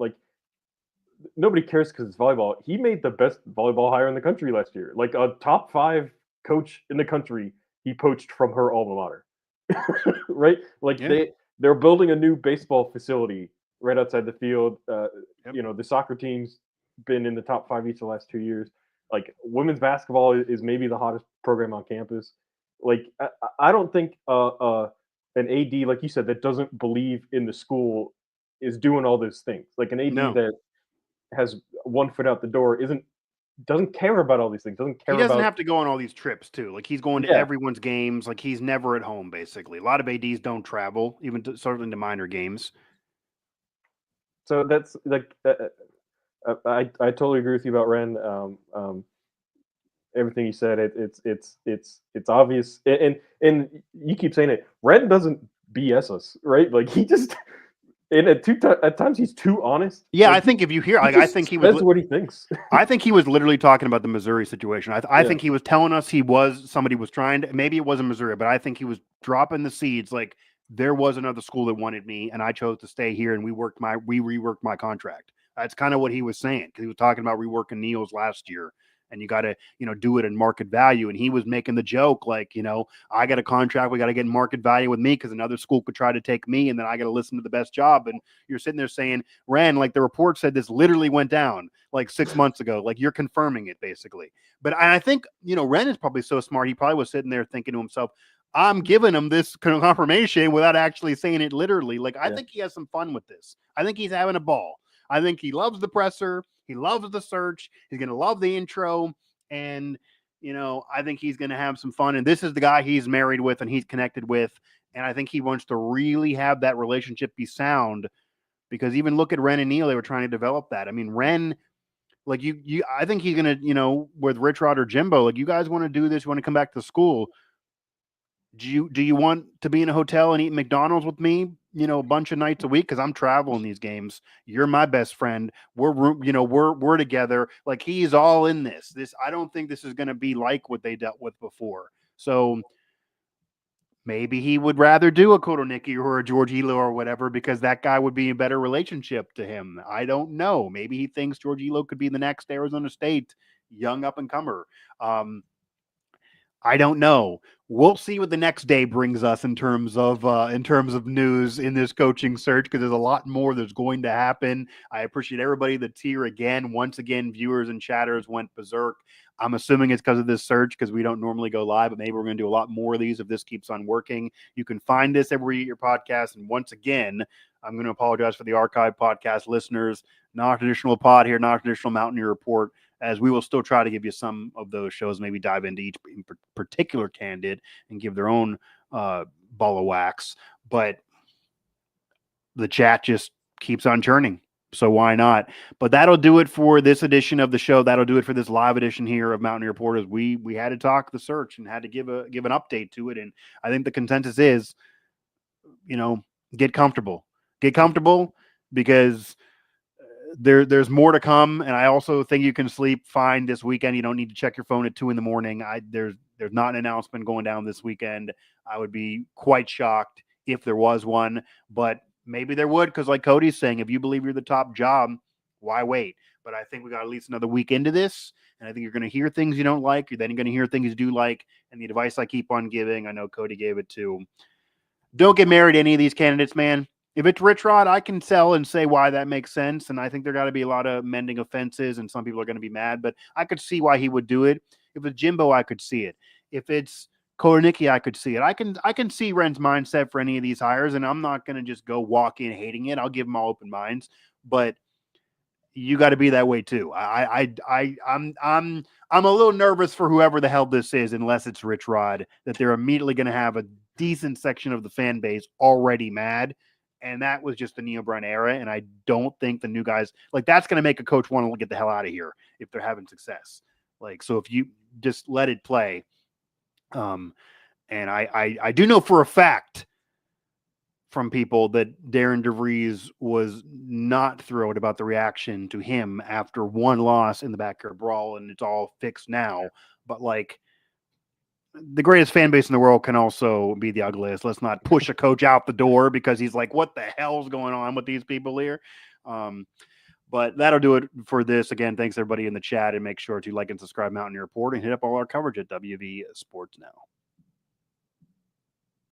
nobody cares because it's volleyball. He made the best volleyball hire in the country last year. Like, a top 5 coach in the country, he poached from her alma mater, right? Like, they're building a new baseball facility right outside the field. The soccer team's been in the top 5 each of the last 2 years. Like, women's basketball is maybe the hottest program on campus. Like, I don't think an AD, like you said, that doesn't believe in the school is doing all those things. Like, an AD that has one foot out the door doesn't care about all these things. He doesn't have to go on all these trips too. Like, he's going to everyone's games. Like, he's never at home, basically. A lot of ADs don't travel, even certainly to minor games. So that's like I totally agree with you about Ren. Everything you said, it's obvious, and you keep saying it. Ren doesn't BS us, right? Like he just and at times he's too honest. Yeah, Like I think if you hear, he like, I just think he was. says what he thinks. I think he was literally talking about the Missouri situation. I Yeah. think he was telling us somebody was trying to, maybe it wasn't Missouri, but I think he was dropping the seeds. Like there was another school that wanted me and I chose to stay here and we reworked my contract. That's kind of what he was saying. Cause he was talking about reworking Neal's last year and you got to, do it in market value. And he was making the joke, like, I got a contract. We got to get market value with me because another school could try to take me. And then I got to listen to the best job. And you're sitting there saying, Ren, like the report said, this literally went down like 6 months ago. Like you're confirming it basically. But I think, Ren is probably so smart. He probably was sitting there thinking to himself, I'm giving him this confirmation without actually saying it literally. Like, I think he has some fun with this. I think he's having a ball. I think he loves the presser. He loves the search. He's going to love the intro. And, I think he's going to have some fun. And this is the guy he's married with and he's connected with. And I think he wants to really have that relationship be sound because even look at Ren and Neal, they were trying to develop that. I mean, Ren, like I think he's going to, with Rich Rod or Jimbo, like you guys want to do this, you want to come back to school. Do you want to be in a hotel and eat McDonald's with me, a bunch of nights a week? Cause I'm traveling these games. You're my best friend. We're together. Like he's all in this. I don't think this is going to be like what they dealt with before. So maybe he would rather do a Kotelnicki or a George Elo or whatever because that guy would be a better relationship to him. I don't know. Maybe he thinks George Elo could be the next Arizona State young up and comer. I don't know. We'll see what the next day brings us in terms of news in this coaching search because there's a lot more that's going to happen. I appreciate everybody that's here again. Once again, viewers and chatters went berserk. I'm assuming it's because of this search because we don't normally go live, but maybe we're going to do a lot more of these if this keeps on working. You can find this everywhere you get your podcast. And once again, I'm going to apologize for the archive podcast listeners. Not traditional pod here, not traditional Mountaineer Report, as we will still try to give you some of those shows, maybe dive into each particular candidate and give their own ball of wax. But the chat just keeps on churning. So why not? But that'll do it for this edition of the show. That'll do it for this live edition here of Mountaineer Report. As we had to talk the search and had to give an update to it. And I think the consensus is, get comfortable. Get comfortable because there's more to come. And I also think you can sleep fine this weekend. You don't need to check your phone at 2 a.m. There's not an announcement going down this weekend. I would be quite shocked if there was one, but maybe there would. Cause like Cody's saying, if you believe you're the top job, why wait? But I think we got at least another week into this. And I think you're going to hear things you don't like. You're then going to hear things you do like. And the advice I keep on giving, I know Cody gave it too. Don't get married to any of these candidates, man. If it's Rich Rod, I can tell and say why that makes sense. And I think there got to be a lot of mending offenses and some people are going to be mad, but I could see why he would do it. If it's Jimbo, I could see it. If it's Kotelnicki, I could see it. I can see Ren's mindset for any of these hires, and I'm not going to just go walk in hating it. I'll give them all open minds, but you got to be that way too. I'm a little nervous for whoever the hell this is, unless it's Rich Rod, that they're immediately going to have a decent section of the fan base already mad. And that was just the Neal Brown era. And I don't think the new guys, like, that's going to make a coach want to get the hell out of here if they're having success. Like, so if you just let it play. And I do know for a fact from people that Darren DeVries was not thrilled about the reaction to him after one loss in the backyard brawl, and it's all fixed now. But like, the greatest fan base in the world can also be the ugliest. Let's not push a coach out the door because he's like, what the hell's going on with these people here? But that'll do it for this. Again, thanks everybody in the chat, and make sure to like and subscribe Mountaineer Report and hit up all our coverage at WV Sports Now.